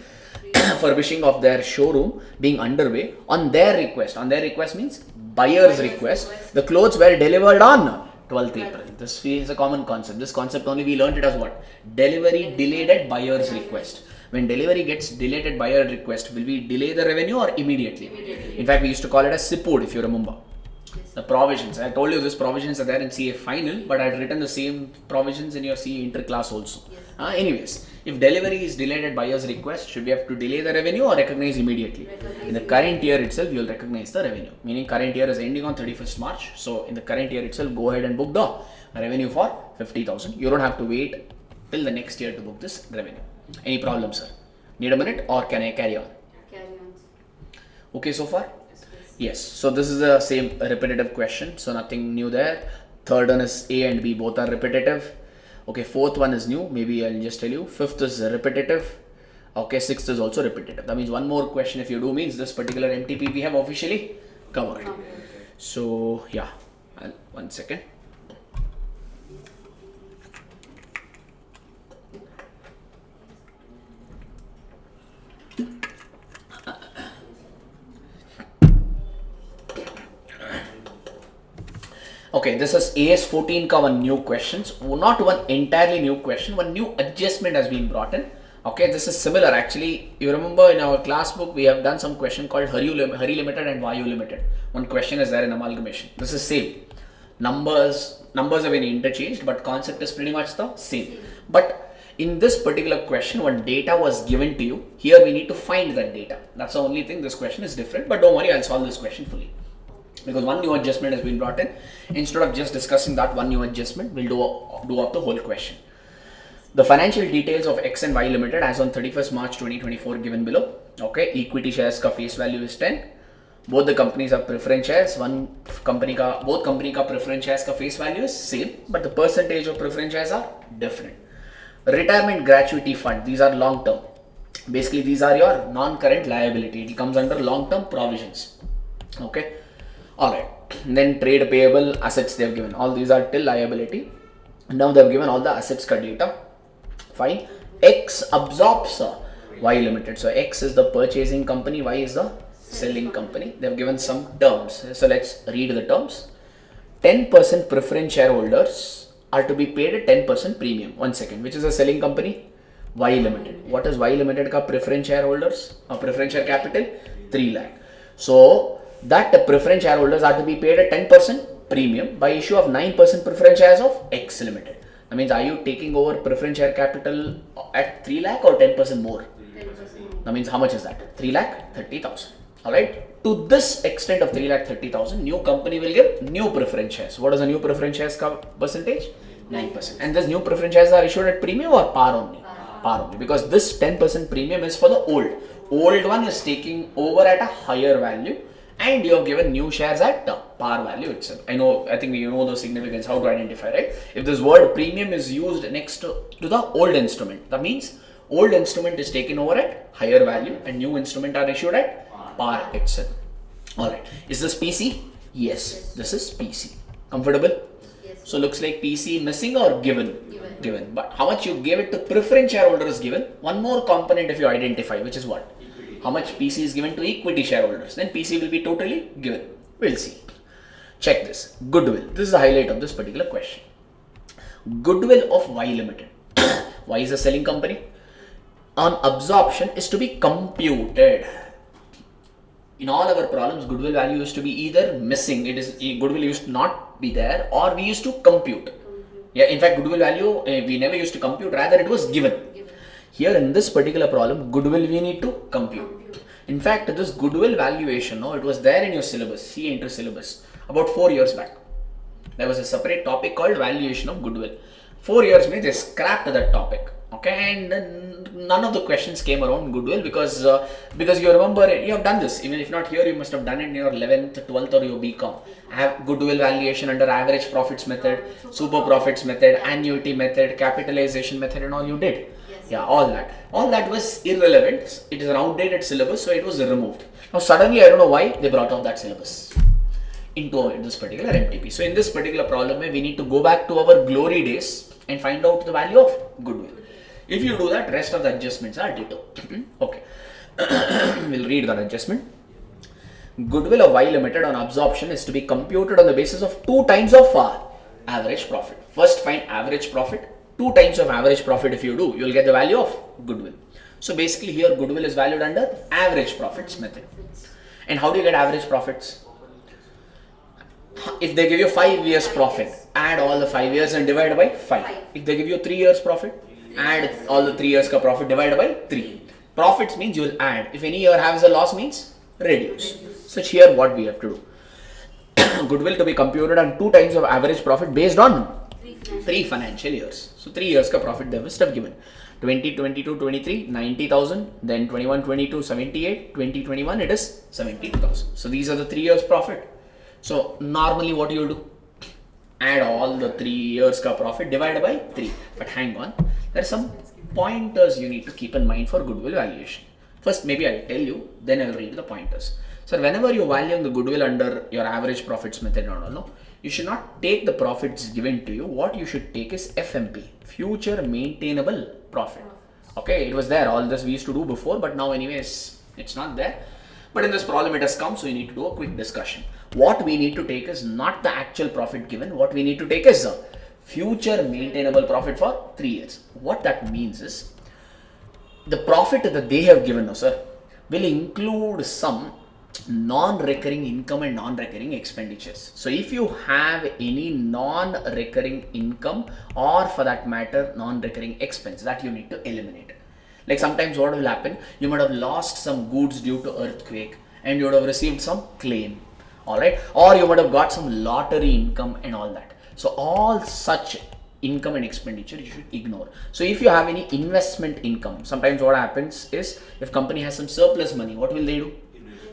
of their showroom being underway, on their request means buyer's request, the clothes were delivered on 12th April. This is a common concept. This concept only we learned it as what? Delivery delayed at buyer's request. When delivery gets delayed at buyer request, will we delay the revenue or immediately? In fact, we used to call it as SIPOD if you remember. The provisions. I told you these provisions are there in CA final, but I had written the same provisions in your CA interclass also. Anyways, if delivery is delayed at buyer's request, should we have to delay the revenue or recognize immediately? In the current year itself, you will recognize the revenue. Meaning current year is ending on 31st March. So in the current year itself, go ahead and book the revenue for 50,000. You don't have to wait till the next year to book this revenue. Any problem, sir? Need a minute or can I carry on? Carry on. Okay so far? Yes, so this is the same repetitive question, so nothing new there. Third one is A and B, both are repetitive. Okay, fourth one is new, maybe I'll just tell you. Fifth is repetitive. Okay, sixth is also repetitive. That means one more question if you do means this particular MTP we have officially covered. So yeah, one second. Okay, this is AS14 ka one new questions, not one entirely new question, one new adjustment has been brought in. Okay, this is similar actually. You remember in our class book we have done some question called Hari Limited and Vayu Limited. One question is there in amalgamation. This is same. Numbers have been interchanged, but concept is pretty much the same. But in this particular question, when data was given to you, here we need to find that data. That's the only thing. This question is different, but don't worry, I'll solve this question fully. Because one new adjustment has been brought in. Instead of just discussing that one new adjustment, we'll do up the whole question. The financial details of X and Y Limited as on 31st March 2024 given below. Okay, equity shares ka face value is 10. Both the companies are preference shares. Both company ka preference shares ka face value is same, but the percentage of preference shares are different. Retirement gratuity fund, these are long term. Basically, these are your non-current liability. It comes under long-term provisions. Okay. Alright, then trade payable assets they have given. All these are till liability. Now they have given all the assets ka data. Fine. X absorbs Y Limited. So X is the purchasing company, Y is the selling company. They have given some terms. So let's read the terms. 10% preference shareholders are to be paid a 10% premium. 1 second. Which is a selling company? Y Limited. What is Y Limited ka preference shareholders? Preference share capital? 3 lakh. So that the preference shareholders are to be paid a 10% premium by issue of 9% preference shares of X Limited. That means, are you taking over preference share capital at 3 lakh or 10% more? 10%. That means, how much is that? 3 lakh 30,000. Alright. To this extent of 3 lakh 30,000, new company will give new preference shares. What is the new preference shares percentage? 9%. And this new preference shares are issued at premium or par only? Par only. Because this 10% premium is for the old. Old one is taking over at a higher value. And you have given new shares at par value itself. I think you know the significance, how to identify, right? If this word premium is used next to the old instrument, that means old instrument is taken over at higher value and new instrument are issued at par itself. Alright, is this PC? Yes, this is PC. Comfortable? Yes. So looks like PC missing or given? Given. But how much you gave it to preference shareholder is given. One more component if you identify, which is what? How much PC is given to equity shareholders, then PC will be totally given. We'll see. Check this. Goodwill. This is the highlight of this particular question. Goodwill of Y Limited. Y is a selling company. On absorption is to be computed. In all our problems, goodwill value used to be either missing, goodwill used to not be there, or we used to compute. Yeah, in fact, goodwill value we never used to compute, rather it was given. Here in this particular problem, goodwill we need to compute. In fact, this goodwill valuation, no, it was there in your syllabus, CA inter syllabus, about 4 years back. There was a separate topic called valuation of goodwill. 4 years means they scrapped that topic. Okay, and none of the questions came around goodwill because you remember you have done this. Even if not here, you must have done it in your 11th, 12th or your BCom. Have goodwill valuation under average profits method, super profits method, annuity method, capitalization method, and all you did. Yeah, all that was irrelevant. It is an outdated syllabus, so it was removed. Now suddenly, I don't know why they brought off that syllabus into this particular MTP. So in this particular problem, we need to go back to our glory days and find out the value of goodwill. If you do that, rest of the adjustments are ditto. Okay, we'll read that adjustment. Goodwill of Y Limited on absorption is to be computed on the basis of 2 times of average profit. First find average profit. 2 times of average profit if you do, you'll get the value of goodwill. So basically here goodwill is valued under average profits method. And how do you get average profits? If they give you 5 years profit, add all the 5 years and divide by 5. If they give you 3 years profit, add all the 3 years ka profit divided by 3. Profits means you will add. If any year has a loss means reduce. Such here what we have to do. Goodwill to be computed on 2 times of average profit based on 3 financial years. So 3 years ka profit they must have given. 2022-23 90,000, then 21-22 78, 2021 it is 72,000. So these are the 3 years profit. So normally what you will do? Add all the 3 years ka profit divided by 3. But hang on, there are some pointers you need to keep in mind for goodwill valuation. First, maybe I'll tell you, then I'll read the pointers. So whenever you're valuing the goodwill under your average profits method, no, you should not take the profits given to you. What you should take is FMP, future maintainable profit. Okay, it was there. All this we used to do before, but now anyways, it's not there. But in this problem, it has come, so you need to do a quick discussion. What we need to take is not the actual profit given. What we need to take is future maintainable profit for 3 years. What that means is the profit that they have given us, sir, will include some non-recurring income and non-recurring expenditures. So if you have any non-recurring income or for that matter non-recurring expense, that you need to eliminate. Like sometimes what will happen, you might have lost some goods due to earthquake and you would have received some claim, alright, or you might have got some lottery income and all that. So all such income and expenditure you should ignore. So if you have any investment income, sometimes what happens is if company has some surplus money, what will they do?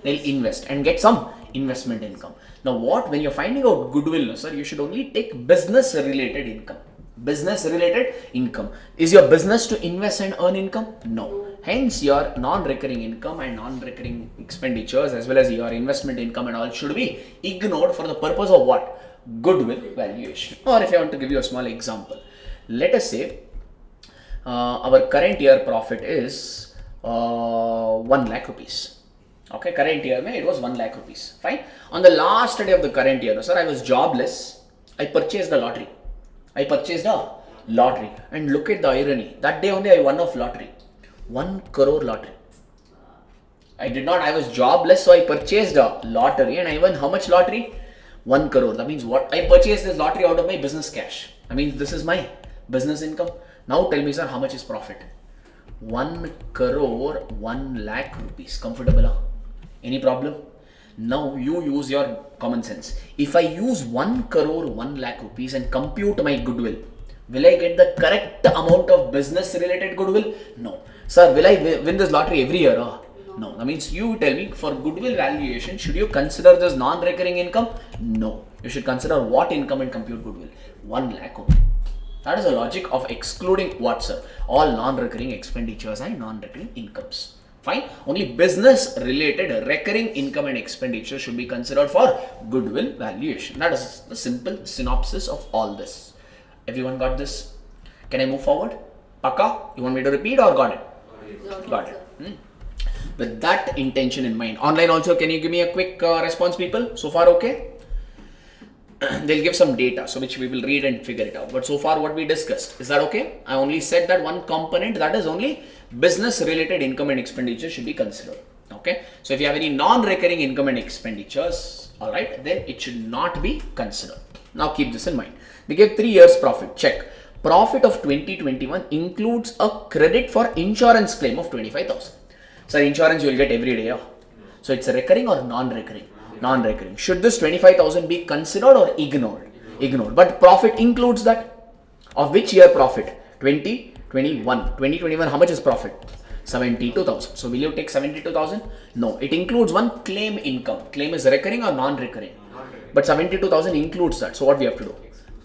They'll invest and get some investment income. Now when you're finding out goodwill, sir, you should only take business related income. Business related income. Is your business to invest and earn income? No. Hence your non-recurring income and non-recurring expenditures as well as your investment income and all should be ignored for the purpose of what? Goodwill valuation. Or if I want to give you a small example, let us say our current year profit is 1 lakh rupees. Okay, current year it was 1 lakh rupees. Fine. On the last day of the current year, sir, I was jobless. I purchased the lottery. And look at the irony. That day only I won of lottery. 1 crore lottery. I was jobless, so I purchased a lottery and I won how much lottery? 1 crore. That means what? I purchased this lottery out of my business cash. I mean, this is my business income. Now tell me, sir, how much is profit? 1 crore, 1 lakh rupees. Comfortable? Any problem? Now you use your common sense. If I use 1 crore, 1 lakh rupees and compute my goodwill, will I get the correct amount of business related goodwill? No. Sir, will I win this lottery every year? No. That means you tell me for goodwill valuation, should you consider this non-recurring income? No. You should consider what income and compute goodwill? 1 lakh only. That is the logic of excluding what, sir? All non-recurring expenditures and non-recurring incomes. Fine. Only business related recurring income and expenditure should be considered for goodwill valuation. That is the simple synopsis of all this. Everyone got this? Can I move forward? Paka? You want me to repeat or got it? Got it. With that intention in mind. Online also, can you give me a quick response, people? So far, okay? They'll give some data, so which we will read and figure it out. But so far, what we discussed, is that okay? I only said that one component, that is only business related income and expenditure should be considered. Okay? So if you have any non-recurring income and expenditures, alright, then it should not be considered. Now keep this in mind. They gave 3 years profit. Check. Profit of 2021 includes a credit for insurance claim of 25,000. Sir, insurance you will get every day. Yeah? So it's a recurring or non-recurring? Non-recurring. Should this 25,000 be considered or ignored? Ignored. But profit includes that. Of which year profit? 2021. 2021, how much is profit? 72,000. So will you take 72,000? No. It includes one claim income. Claim is recurring or non-recurring? But 72,000 includes that. So what we have to do?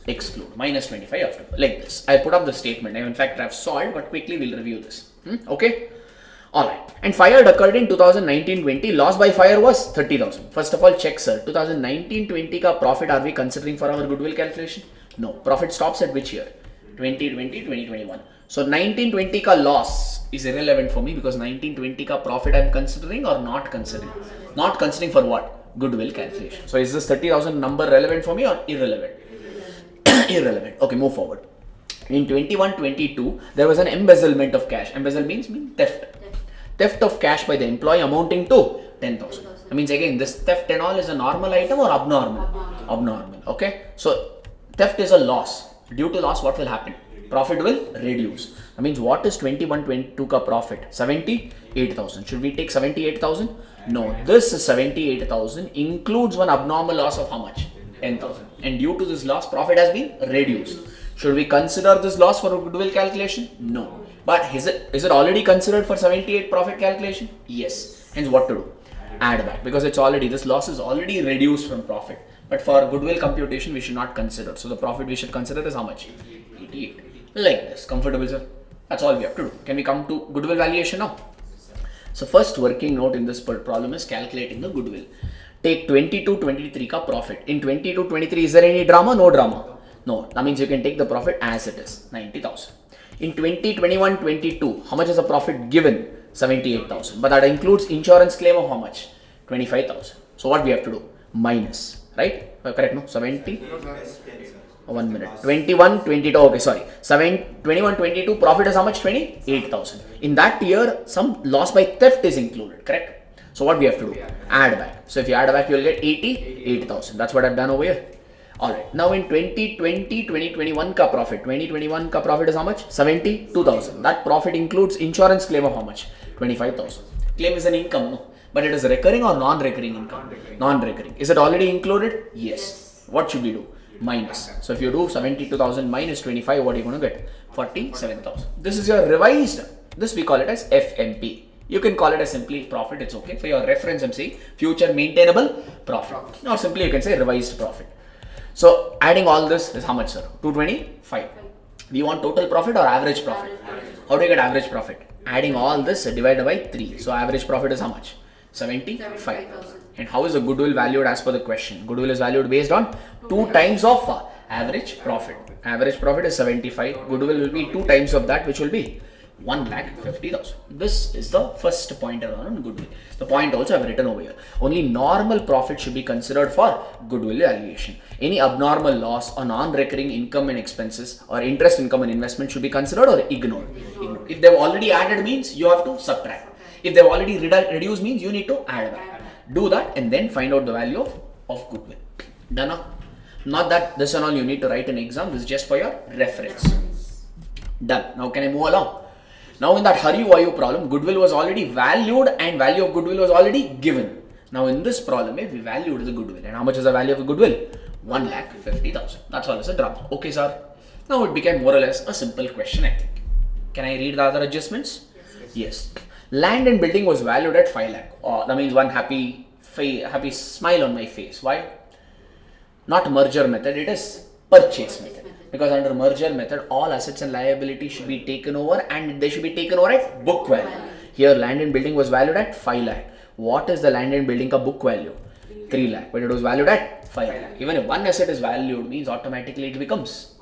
Exclude. Minus 25 after. Like this. I put up the statement. In fact, I've solved, but quickly we'll review this. Okay? Alright. And fire occurred in 2019-20. Loss by fire was 30,000. First of all, check, sir. 2019-20 ka profit are we considering for our goodwill calculation? No. Profit stops at which year? 2020-2021. So 19-20 ka loss is irrelevant for me because 19-20 ka profit I am considering or not considering? Not considering for what? Goodwill calculation. So is this 30,000 number relevant for me or irrelevant? Irrelevant. Okay, move forward. In 21-22, there was an embezzlement of cash. Embezzle means theft. Theft of cash by the employee amounting to 10,000. That means again, this theft and all is a normal item or abnormal? Abnormal. Okay. So theft is a loss. Due to loss, what will happen? Profit will reduce. That means what is 21-22 ka profit? 78,000. Should we take 78,000? No. This 78,000 includes one abnormal loss of how much? 10,000. And due to this loss, profit has been reduced. Should we consider this loss for a goodwill calculation? No. But is it already considered for 78 profit calculation? Yes. Hence what to do? Add back, because it's already, this loss is already reduced from profit. But for goodwill computation, we should not consider. So the profit we should consider is how much? 88. Like this. Comfortable, sir? That's all we have to do. Can we come to goodwill valuation now? So first working note in this problem is calculating the goodwill. Take 22-23 ka profit. In 22-23, is there any drama? No drama. No. That means you can take the profit as it is. 90,000. In 2021-22, how much is the profit given? 78,000. But that includes insurance claim of how much? 25,000. So what we have to do? Minus. Right? Correct, no? 70? 1 minute. 21-22. Okay, sorry. 21-22 profit is how much? 28,000. In that year, some loss by theft is included. Correct? So what we have to do? Add back. So if you add back, you will get 88,000. That's what I've done over here. Alright, now in 2020-2021 ka profit. 2021 ka profit is how much? 72,000. That profit includes insurance claim of how much? 25,000. Claim is an income, no? But it is recurring or non-recurring income? Non-recurring. Is it already included? Yes. What should we do? Minus. So if you do 72,000 minus 25, what are you going to get? 47,000. This is your revised. This we call it as FMP. You can call it as simply profit. It's okay. For your reference, I'm saying future maintainable profit. Or simply you can say revised profit. So adding all this is how much, sir? 225. We want total profit or average profit? How do you get average profit? Adding all this divided by 3. So average profit is how much? 75,000. And how is the goodwill valued as per the question? Goodwill is valued based on 2 times of average profit. Average profit is 75. Goodwill will be 2 times of that, which will be 1,50,000. This is the first pointer on goodwill. The point also I've written over here. Only normal profit should be considered for goodwill valuation. Any abnormal loss or non-recurring income and expenses or interest income and investment should be considered or ignored. If they've already added means you have to subtract. If they've already reduced means you need to add back. Do that and then find out the value of goodwill. Done now? Not that this and all you need to write an exam. This is just for your reference. Done. Now can I move along? Now in that Harivu problem, goodwill was already valued and value of goodwill was already given. Now in this problem, we valued the goodwill. And how much is the value of the goodwill? 1,50,000. That's all. It's a drama. Okay, sir. Now it became more or less a simple question, I think. Can I read the other adjustments? Yes. Land and building was valued at 5 lakh. Oh, that means one happy smile on my face. Why? Not merger method. It is purchase method. Because under merger method, all assets and liabilities should be taken over and they should be taken over at book value. Here, land and building was valued at 5 lakh. What is the land and building ka book value? 3 lakh. But it was valued at 5 lakh. Even if one asset is valued, means automatically it becomes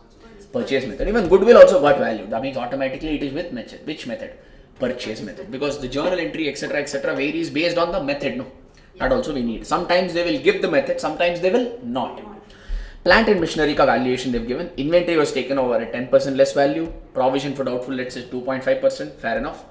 purchase method. Even goodwill also got valued. That means automatically it is with method. Which method? Purchase method. Because the journal entry, etc., varies based on the method. No, that also we need. Sometimes they will give the method, sometimes they will not. Plant and machinery ka valuation they've given. Inventory was taken over at 10% less value. Provision for doubtful debts is 2.5%. Fair enough.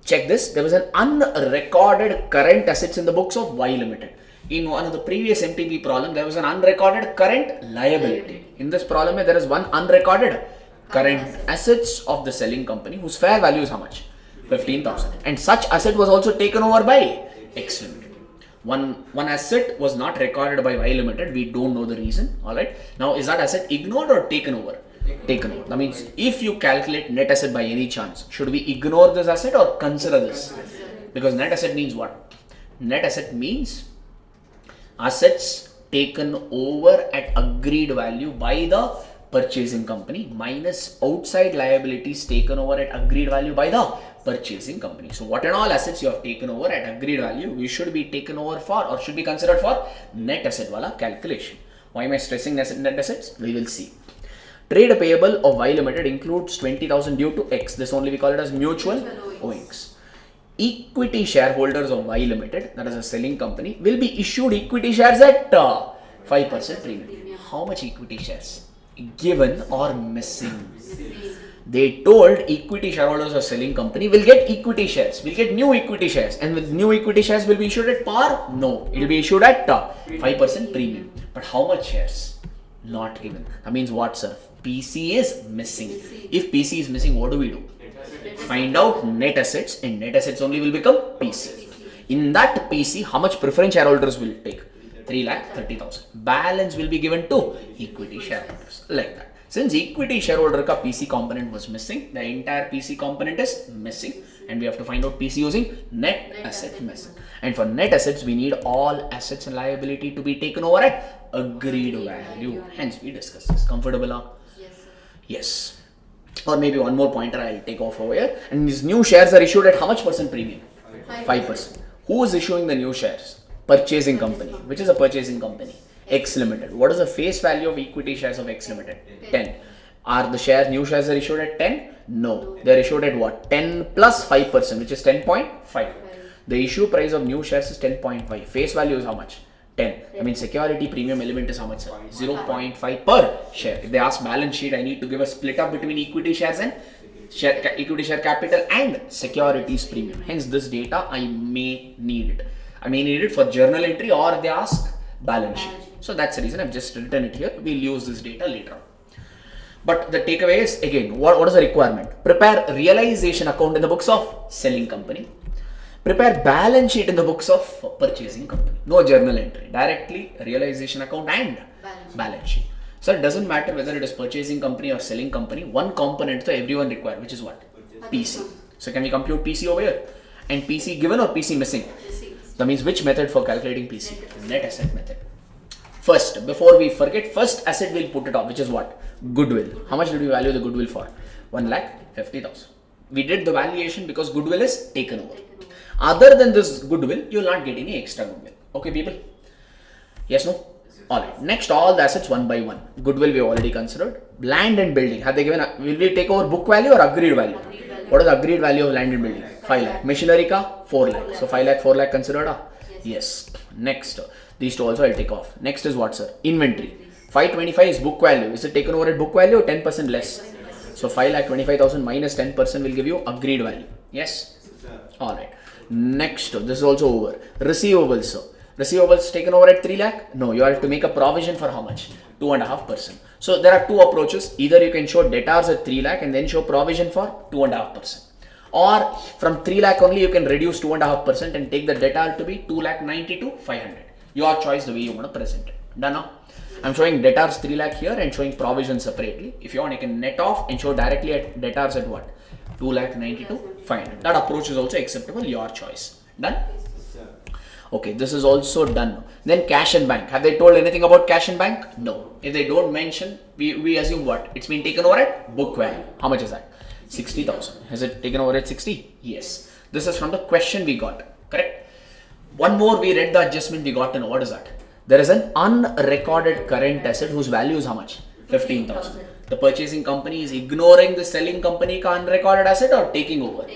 Check this. There was an unrecorded current assets in the books of Y Limited. In one of the previous MTP problem, there was an unrecorded current liability. In this problem, there is one unrecorded current assets of the selling company whose fair value is how much? 15,000. And such asset was also taken over by X Limited. One asset was not recorded by Y Limited. We don't know the reason. Alright. Now, is that asset ignored or taken over? Taken over. That means if you calculate net asset by any chance, should we ignore this asset or consider this? Because net asset means what? Net asset means assets taken over at agreed value by the purchasing company minus outside liabilities taken over at agreed value by the purchasing company. So what and all assets you have taken over at agreed value, we should be taken over for or should be considered for net asset wala calculation. Why am I stressing net assets? We will see. Trade payable of Y Limited includes 20,000 due to X. This only we call it as mutual owings. Equity shareholders of Y Limited, that is a selling company, will be issued equity shares at 5% premium. How much equity shares? Given or missing? They told equity shareholders of selling company will get equity shares, will get new equity shares, and with new equity shares will be issued at par? No, it will be issued at 5% premium. But how much shares? Not given. That means what, sir? PC is missing. If PC is missing, what do we do? Find out net assets, and net assets only will become PC. In that PC, how much preference shareholders will take? 3,30,000. Balance will be given to equity shareholders. Like that. Since equity shareholder ka PC component was missing, the entire PC component is missing, and we have to find out PC using net asset missing. And for net assets, we need all assets and liability to be taken over at agreed value. Hence, we discuss this. Comfortable now? Yes, sir. Yes. Or maybe one more pointer I'll take off over here. And these new shares are issued at how much percent premium? 5%. Who is issuing the new shares? Purchasing company. Which is a purchasing company? X Limited. What is the face value of equity shares of X Limited? 10. Are the shares, new shares are issued at 10? No. They are issued at what? 10 plus 5%, which is 10.5. The issue price of new shares is 10.5. Face value is how much? 10. I mean, security premium element is how much, sir? 0.5 per share. If they ask balance sheet, I need to give a split up between equity shares and equity share capital and securities premium. Hence, this data I may need it. I may need it for journal entry, or if they ask balance sheet. So that's the reason I've just written it here. We'll use this data later on. But the takeaway is, again, what is the requirement? Prepare realization account in the books of selling company. Prepare balance sheet in the books of purchasing company. No journal entry. Directly realization account and balance sheet. So it doesn't matter whether it is purchasing company or selling company. One component to everyone required, which is what? PC. So can we compute PC over here? And PC given or PC missing? That means which method for calculating PC? Net asset method. First, before we forget, first asset we'll put it off, which is what? Goodwill. How much did we value the goodwill for? 1,50,000. We did the valuation because goodwill is taken over. Other than this goodwill, you will not get any extra goodwill. Okay, people? Yes, no? Alright. Next, all the assets one by one. Goodwill we already considered. Land and building. Have they given? Will we take over book value or agreed value? What is the agreed value of land and building? 5 lakh. Machinery ka? 4 lakh. So 5 lakh, 4 lakh considered? Yes. Next, these two also I'll take off. Next is what, sir? Inventory. 525 is book value. Is it taken over at book value or 10% less? So 5,25,000 minus 10% will give you agreed value. Yes? Alright. Next, this is also over. Receivables, sir. Receivables taken over at 3 lakh? No, you have to make a provision for how much? 2.5%. So there are two approaches. Either you can show debtors at 3 lakh and then show provision for 2.5%. Or from 3 lakh only you can reduce 2.5% and take the debtor to be 2,90,500. Your choice the way you want to present it. Done now? I'm showing debtors 3 lakh here and showing provision separately. If you want, you can net off and show directly at debtors at what? 2,90,500. That approach is also acceptable. Your choice. Done? Okay, this is also done. Then cash and bank. Have they told anything about cash and bank? No. If they don't mention, we assume what? It's been taken over at book value. How much is that? 60,000. Has it taken over at 60? Yes. This is from the question we got. Correct? One more, we read the adjustment we got to know. What is that? There is an unrecorded current asset whose value is how much? 15,000. The purchasing company is ignoring the selling company ka unrecorded asset or taking over?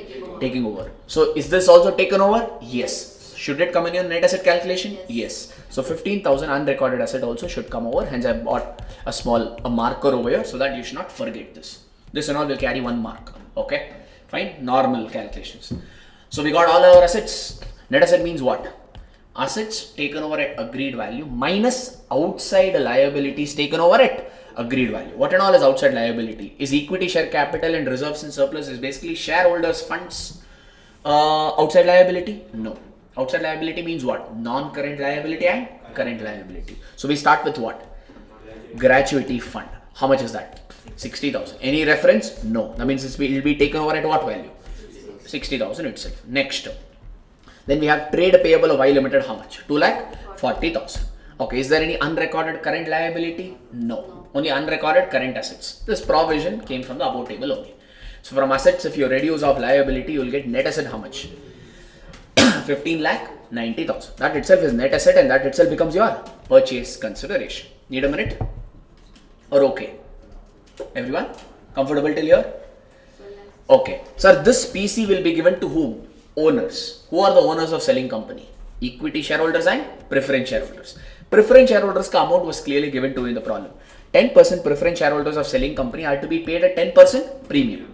Taking over. So is this also taken over? Yes. Should it come in your net asset calculation? Yes. So 15,000 unrecorded asset also should come over. Hence I bought a marker over here so that you should not forget this. This and all will carry 1 mark. Okay. Fine. Normal calculations. So we got all our assets. Net asset means what? Assets taken over at agreed value minus outside liabilities taken over at agreed value. What and all is outside liability? Is equity share capital and reserves and surplus is basically shareholders funds. Outside liability? No. Outside liability means what? Non-current liability and current liability. So we start with what? Gratuity fund. How much is that? 60,000. Any reference? No. That means it will be taken over at what value? 60,000 itself. Next. Then we have trade payable of Y Limited. How much? 2,40,000. Okay. Is there any unrecorded current liability? No. Only unrecorded current assets. This provision came from the above table only. So from assets, if you reduce off liability, you will get net asset how much? 15,90,000. That itself is net asset and that itself becomes your purchase consideration. Need a minute? Or okay? Everyone? Comfortable till here? Okay. Sir, this PC will be given to whom? Owners. Who are the owners of selling company? Equity shareholders and preference shareholders. Preference shareholders ka amount was clearly given to you in the problem. 10% preference shareholders of selling company are to be paid at 10% premium.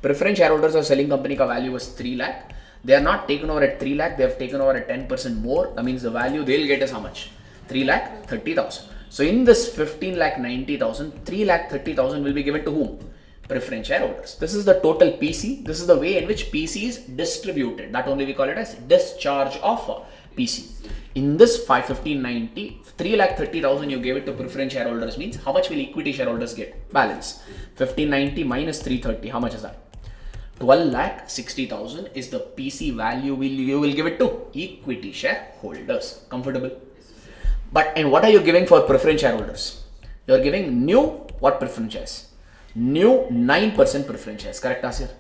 Preference shareholders of selling company ka value was 3 lakh. They are not taken over at 3 lakh. They have taken over at 10% more. That means the value they'll get is how much? 3,30,000. So in this 15,90,000, 3,30,000 will be given to whom? Preference shareholders. This is the total PC. This is the way in which PC is distributed. That only we call it as discharge of PC. In this 15,90, 3,30,000 you gave it to preference shareholders means how much will equity shareholders get? Balance. 15,90 minus 330. How much is that? 12,60,000 is the PC value you will give it to equity shareholders. Comfortable? But and what are you giving for preference shareholders? You are giving new what preference shares? New 9% preference shares. Correct, Asir?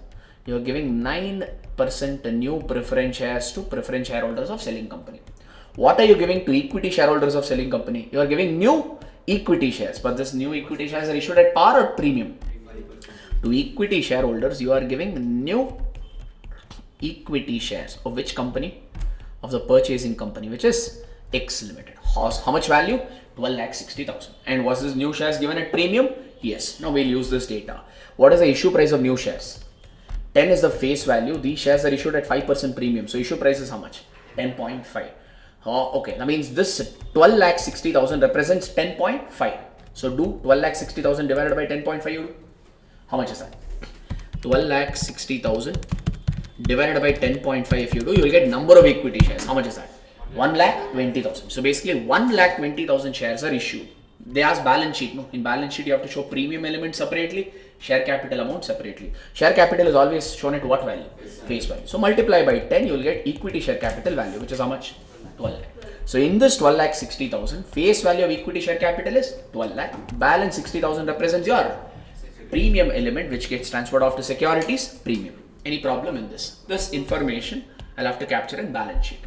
You are giving 9% new preference shares to preference shareholders of selling company. What are you giving to equity shareholders of selling company? You are giving new equity shares. But this new equity shares are issued at par or premium? To equity shareholders, you are giving new equity shares of which company? Of the purchasing company, which is X Limited. How much value? 12,60,000. And was this new shares given at premium? Yes. Now we'll use this data. What is the issue price of new shares? 10 is the face value. These shares are issued at 5% premium. So issue price is how much? 10.5. Oh, okay. That means this 12,60,000 represents 10.5. So do 12,60,000 divided by 10.5 you do. How much is that? 12,60,000 divided by 10.5 if you do, you will get number of equity shares. How much is that? 1,20,000. So basically 1,20,000 shares are issued. They ask balance sheet. No? In balance sheet you have to show premium element separately, share capital amount separately. Share capital is always shown at what value? Face value. So multiply by 10, you will get equity share capital value, which is how much? 12 lakh. So in this 12,60,000, face value of equity share capital is 12 lakh. Balance 60,000 represents your premium element which gets transferred off to securities premium. Any problem in this? This information I'll have to capture in balance sheet.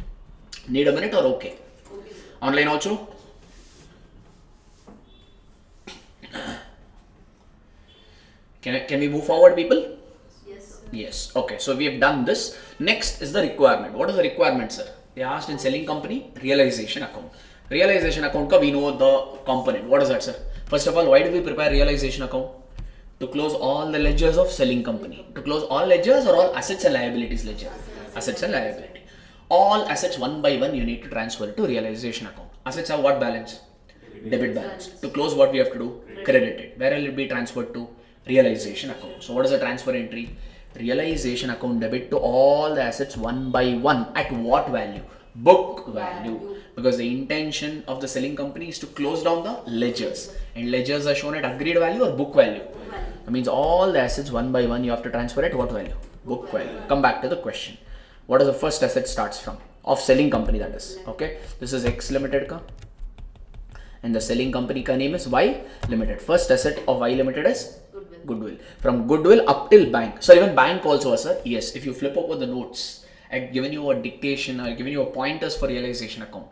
Need a minute or okay? Online also? Can we move forward, people? Yes. Yes. Okay. So we have done this. Next is the requirement. What is the requirement, sir? They asked in selling company realization account. Realization account, we know the component. What is that, sir? First of all, why do we prepare realization account? To close all the ledgers of selling company. To close all ledgers or all assets and liabilities ledger? Assets and liability. All assets one by one you need to transfer to realization account. Assets have what balance? Debit balance. To close what we have to do? Credit it. Where will it be transferred to? Realization account. So what is the transfer entry? Realization account debit to all the assets one by one. At what value? Book value. Because the intention of the selling company is to close down the ledgers. And ledgers are shown at agreed value or book value. That means all the assets one by one you have to transfer at what value? Book value. Come back to the question. What is the first asset starts from? Of selling company, that is. Okay. This is X Limited ka. And the selling company ka name is Y Limited. First asset of Y Limited is goodwill. From goodwill up till bank. So even bank also, sir. Yes. If you flip over the notes, I've given you a dictation, I've given you a pointers for realization account.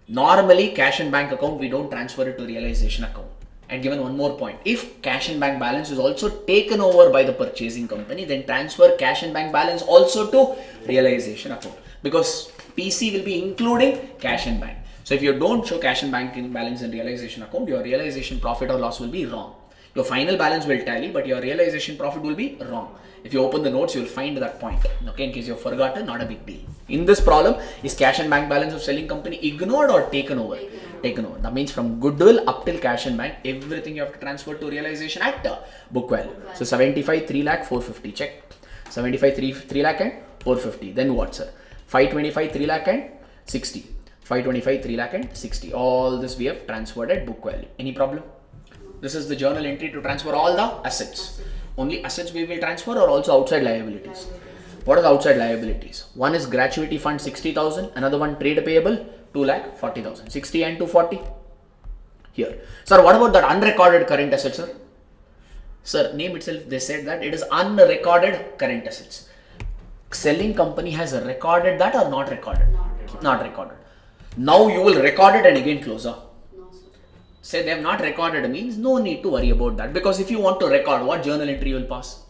Normally, cash and bank account, we don't transfer it to realization account. And given one more point, if cash and bank balance is also taken over by the purchasing company, then transfer cash and bank balance also to realization account. Because PC will be including cash and bank. So if you don't show cash and bank balance in realization account, your realization profit or loss will be wrong. Your final balance will tally, but your realization profit will be wrong. If you open the notes, you will find that point. Okay, in case you have forgotten, not a big deal. In this problem, is cash and bank balance of selling company ignored or taken over? Taken over. That means from goodwill up till cash and bank, everything you have to transfer to realization at book value. So 75, 3 lakh, 450. Check. 75, 3 lakh and 450. Then what, sir? 525, 3 lakh and 60. 525, 3 lakh and 60. All this we have transferred at book value. Any problem? This is the journal entry to transfer all the assets. Only assets we will transfer or also outside liabilities? What are the outside liabilities? One is gratuity fund 60,000, another one trade payable 2 lakh 40,000. 60 and 240. Here. Sir, what about that unrecorded current assets, sir? Sir, name itself, they said that it is unrecorded current assets. Selling company has recorded that or not recorded? Not recorded. Now you will record it and again close up. Say they have not recorded means no need to worry about that, because if you want to record, what journal entry you will pass?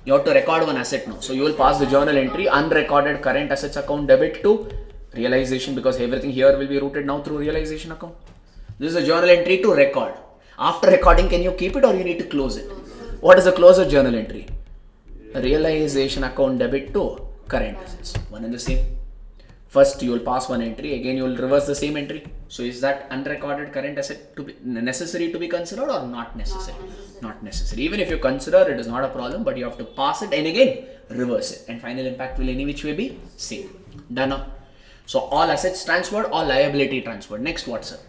You have to record one asset now. So you will pass the journal entry unrecorded current assets account debit to realization, because everything here will be routed now through realization account. This is a journal entry to record. After recording, can you keep it or you need to close it? What is the closure journal entry? Realization account debit to current assets. One and the same. First you will pass one entry, again you will reverse the same entry. So is that unrecorded current asset to be necessary to be considered or not necessary? Not necessary. Even if you consider, it is not a problem, but you have to pass it and again reverse it, and final impact will any which way be same. Done now. So all assets transferred, all liability transferred. Next what, sir?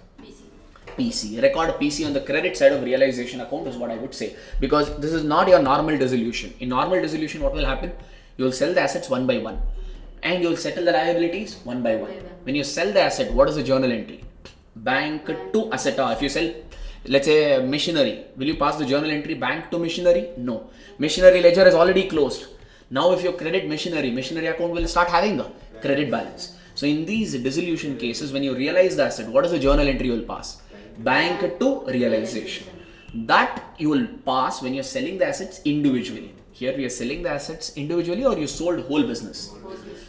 PC. Record PC on the credit side of realization account is what I would say, because this is not your normal dissolution. In normal dissolution, what will happen? You will sell the assets one by one and you will settle the liabilities one by one. When you sell the asset, what is the journal entry? Bank to asset. If you sell, let's say, machinery, will you pass the journal entry bank to machinery? No. Machinery ledger is already closed. Now if you credit machinery, machinery account will start having a credit balance. So in these dissolution cases, when you realize the asset, what is the journal entry you will pass? Bank to realization. That you will pass when you're selling the assets individually. Here we are selling the assets individually, or you sold whole business.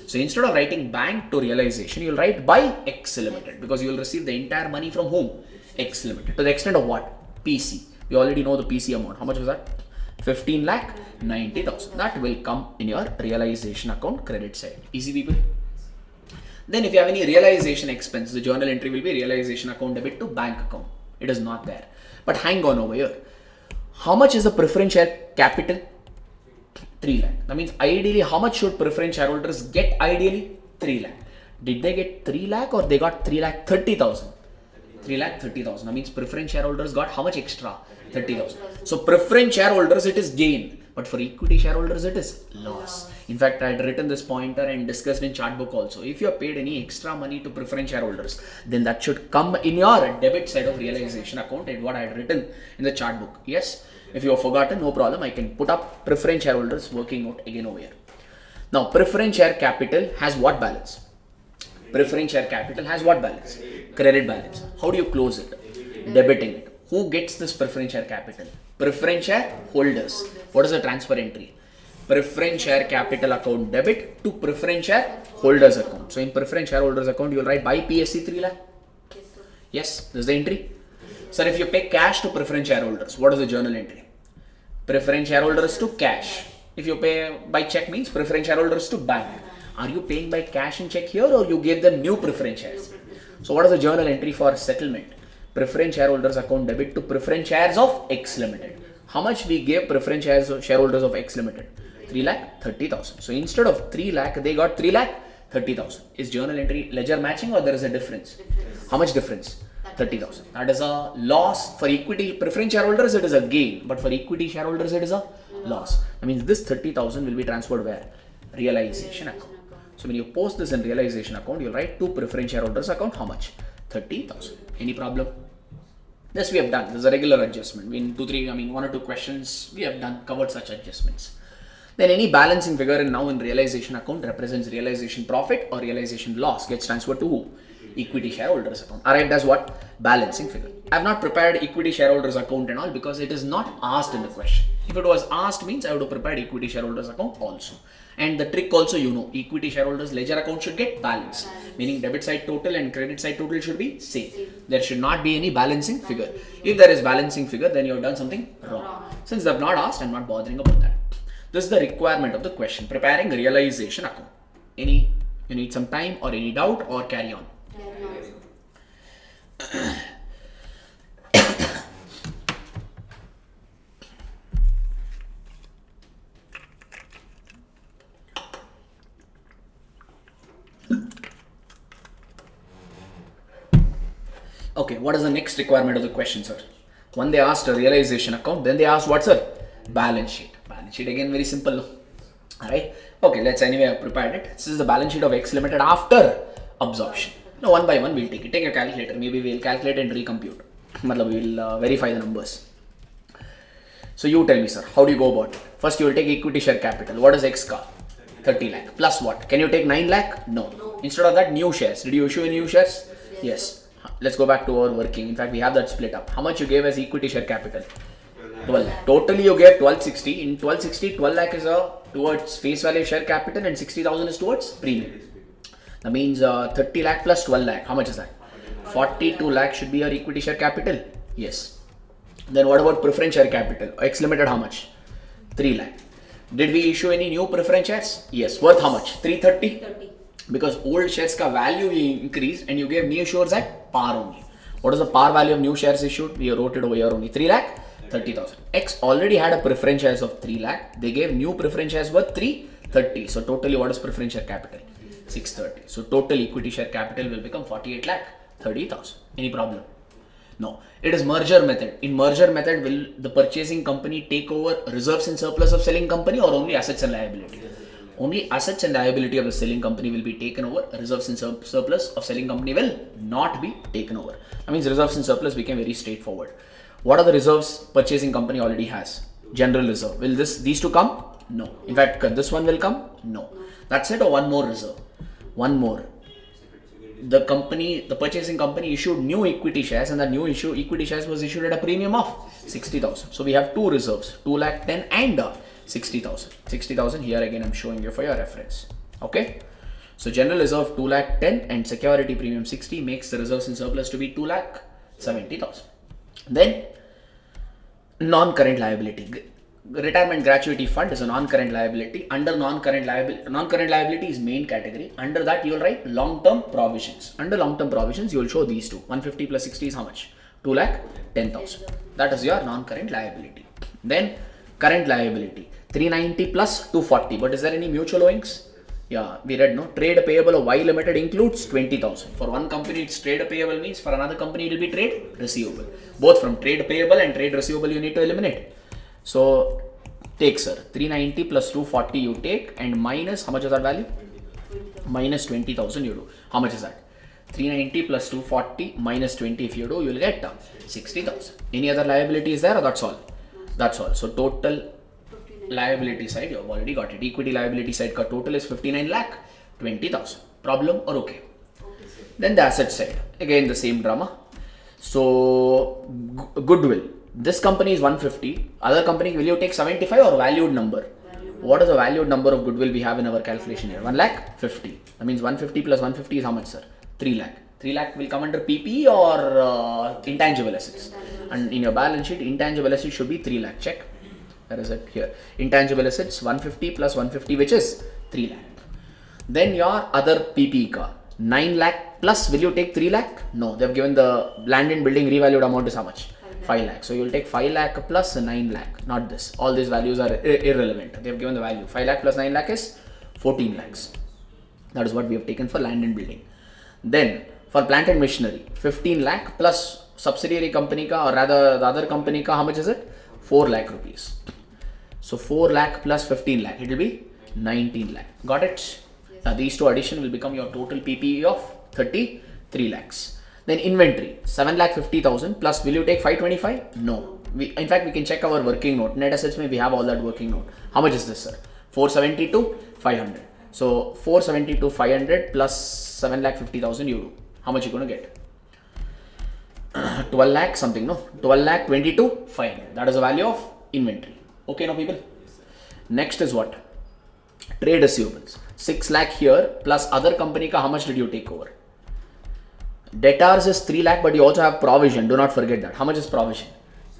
So instead of writing bank to realization, you'll write by X Limited, because you will receive the entire money from whom? X Limited. To the extent of what? PC. We already know the PC amount. How much was that? 15 lakh 90,000. That will come in your realization account credit side. Easy, people. Then if you have any realization expense, the journal entry will be realization account debit to bank account. It is not there. But hang on over here. How much is the preference share capital? 3 lakh. That means ideally, how much should preference shareholders get ideally? 3 lakh. Did they get 3 lakh or they got 3 lakh 30,000? 3 lakh 30,000. That means preference shareholders got how much extra? 30,000. So preference shareholders, it is gain. But for equity shareholders, it is loss. In fact, I had written this pointer and discussed in chart book also. If you have paid any extra money to preference shareholders, then that should come in your debit side of realization account, and what I had written in the chart book. Yes, if you have forgotten, no problem. I can put up preference shareholders working out again over here. Now, preference share capital has what balance? Preference share capital has what balance? Credit balance. How do you close it? Debiting it. Who gets this preference share capital? Preference share holders. What is the transfer entry? Preference share capital account debit to preference share holders account. So in preference shareholders account, you will write by PSC 3 lakh. Yes, this is the entry. Sir, if you pay cash to preference shareholders, what is the journal entry? Preference shareholders to cash. If you pay by check means preference shareholders to bank. Are you paying by cash and check here, or you gave them new preference shares? So what is the journal entry for settlement? Preference shareholders account debit to preference shares of X Limited. How much we gave preference shareholders of X Limited? 3 lakh 30,000. So instead of 3 lakh, they got 3 lakh 30,000. Is journal entry ledger matching, or there is a difference? How much difference? 30,000. That is a loss. For equity preference shareholders, it is a gain, but for equity shareholders, it is a loss. That means this 30,000 will be transferred where? Realization account. So when you post this in realization account, you'll write to preference shareholders account how much? 30,000. Any problem? This we have done. This is a regular adjustment. In 1 or 2 questions, we have covered such adjustments. Then any balancing figure now in realization account represents realization profit or realization loss, gets transferred to who? Equity shareholders account. Arrived as what? Balancing figure. I have not prepared equity shareholders account and all, because it is not asked in the question. If it was asked means I would have prepared equity shareholders account also. And the trick also, you know, equity shareholders ledger account should get balanced, meaning debit side total and credit side total should be same. There should not be any balancing figure. If there is balancing figure, then you have done something wrong. Since they have not asked, I am not bothering about that. This is the requirement of the question, preparing realization account. You need some time or any doubt, or carry on? Okay, what is the next requirement of the question, sir? One, they asked a realization account, then they asked what, sir? Balance sheet. Balance sheet again, very simple, no? Alright, okay, let's anyway have prepared it. This is the balance sheet of X Limited after absorption. Now, one by one, we'll take it. Take your calculator. Maybe we'll calculate and recompute. We'll verify the numbers. So, you tell me, sir, how do you go about it? First, you will take equity share capital. What is X car? 30 lakh. Plus what? Can you take 9 lakh? No. Instead of that, new shares. Did you issue any new shares? Yes. Let's go back to our working. In fact, we have that split up. How much you gave as equity share capital? 12 lakh. Totally, you gave 1260. In 1260, 12 lakh is towards face value share capital and 60,000 is towards premium. That means 30 lakh plus 12 lakh. How much is that? 42 lakh should be your equity share capital. Yes. Then what about preference share capital? X Limited, how much? 3 lakh. Did we issue any new preference shares? Yes. Worth how much? 330? Because old shares ka value increased and you gave new shares at par only. What is the par value of new shares issued? We wrote it over here only. 3 lakh 30,000. X already had a preference shares of 3 lakh. They gave new preference shares worth 330. So totally what is preference share capital? 630. So total equity share capital will become 48 lakh 30,000. Any problem? No. It is merger method. In merger method, will the purchasing company take over reserves and surplus of selling company or only assets and liability? Only assets and liability of the selling company will be taken over. Reserves and surplus of selling company will not be taken over. That means reserves and surplus became very straightforward. What are the reserves purchasing company already has? General reserve. Will these two come? No. In fact, this one will come? No. That's it, or one more reserve? One more. The purchasing company issued new equity shares and the new equity shares was issued at a premium of 60,000. So we have two reserves, 2 lakh 10 and 60,000. 60,000 here again I'm showing you for your reference. Okay. So general reserve 2 lakh 10 and security premium 60 makes the reserves and surplus to be 2 lakh 70,000. Then non-current liability. Retirement gratuity fund is a non-current liability. Under non-current liability is main category. Under that you will write long-term provisions. Under long-term provisions you will show these two. 150 plus 60 is how much? 2 lakh 10,000. That is your non-current liability. Then current liability 390 plus 240. But is there any mutual owings? Yeah, we read no. Trade payable of Y Limited includes 20,000. For one company it's trade payable means for another company it will be trade receivable. Both from trade payable and trade receivable you need to eliminate. So take, sir, 390 plus 240 you take and minus how much is that value? Minus 20,000 you do. How much is that? 390 plus 240 minus 20 if you do, you will get 60,000. Any other liability is there or that's all? That's all. So total liability side you have already got it. Equity liability side ka total is 59 lakh 20,000. Problem or okay? Then the asset side. Again the same drama. So goodwill. This company is 150. Other company, will you take 75 or valued number? What is the valued number of goodwill we have in our calculation here? 1 lakh 50. That means 150 plus 150 is how much, sir? 3 lakh. 3 lakh will come under PP or intangible assets. And in your balance sheet, intangible assets should be 3 lakh. Check. Where is it? Here. Intangible assets 150 plus 150 which is 3 lakh. Then your other PP car. 9 lakh plus will you take 3 lakh? No. They have given the land and building revalued amount is how much? 5 lakh. So you will take 5 lakh plus 9 lakh, not this. All these values are irrelevant. They have given the value. 5 lakh plus 9 lakh is 14 lakhs. That is what we have taken for land and building. Then for plant and machinery, 15 lakh plus subsidiary company ka or rather the other company ka, how much is it? 4 lakh rupees. So 4 lakh plus 15 lakh, it will be 19 lakh. Got it? Now these two addition will become your total PPE of 33 lakhs. Then inventory, 7,50,000 plus will you take 525? No. In fact, we can check our working note. Net assets may we have all that working note. How much is this, sir? 472, 500. So 472, 500 plus 7,50,000 you do. How much you going to get? 12 lakh something, no? 12 lakh 22, 500. That is the value of inventory. Okay, now people? Next is what? Trade receivables. 6 lakh here plus other company ka how much did you take over? Debtors is 3 lakh, but you also have provision. Do not forget that. How much is provision?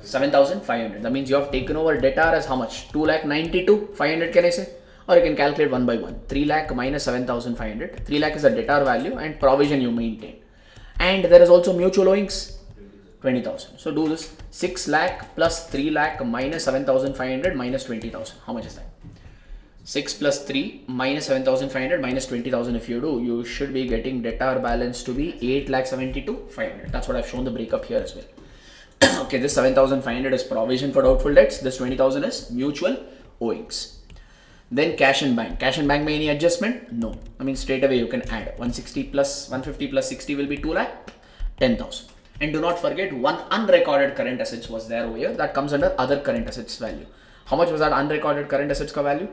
7,500. That means you have taken over debtor as how much? 2 lakh 92, 500 can I say? Or you can calculate one by one. 3 lakh minus 7,500. 3 lakh is the debtor value and provision you maintain. And there is also mutual owings, 20,000. So do this. 6 lakh plus 3 lakh minus 7,500 minus 20,000. How much is that? 6 plus 3 minus 7,500 minus 20,000 if you do, you should be getting debtor balance to be 8,72,500. That's what I've shown the breakup here as well. Okay, this 7,500 is provision for doubtful debts. This 20,000 is mutual owings. Then cash and bank. Cash and bank may any adjustment? No. I mean straight away you can add 160 plus 150 plus 60 will be 2 lakh, 10,000. And do not forget one unrecorded current assets was there over here. That comes under other current assets value. How much was that unrecorded current assets ka value?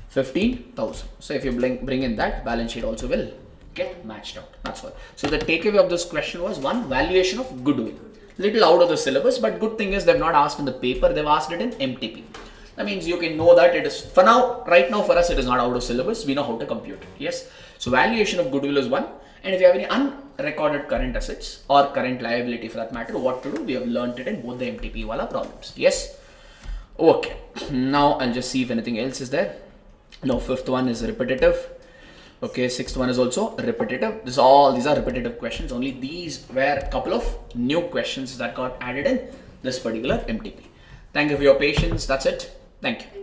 15,000. So if you bring in that, balance sheet also will get matched out. That's all. So the takeaway of this question was one, valuation of goodwill. Little out of the syllabus, but good thing is they've not asked in the paper, they've asked it in MTP. That means you can know that it is, for now, right now for us it is not out of syllabus, we know how to compute it. Yes. So valuation of goodwill is one, and if you have any unrecorded current assets or current liability for that matter, what to do, we have learned it in both the MTP wala problems. Yes. Okay. Now I'll just see if anything else is there. No, fifth one is repetitive. Okay, sixth one is also repetitive. These are repetitive questions. Only these were a couple of new questions that got added in this particular MTP. Thank you for your patience. That's it. Thank you.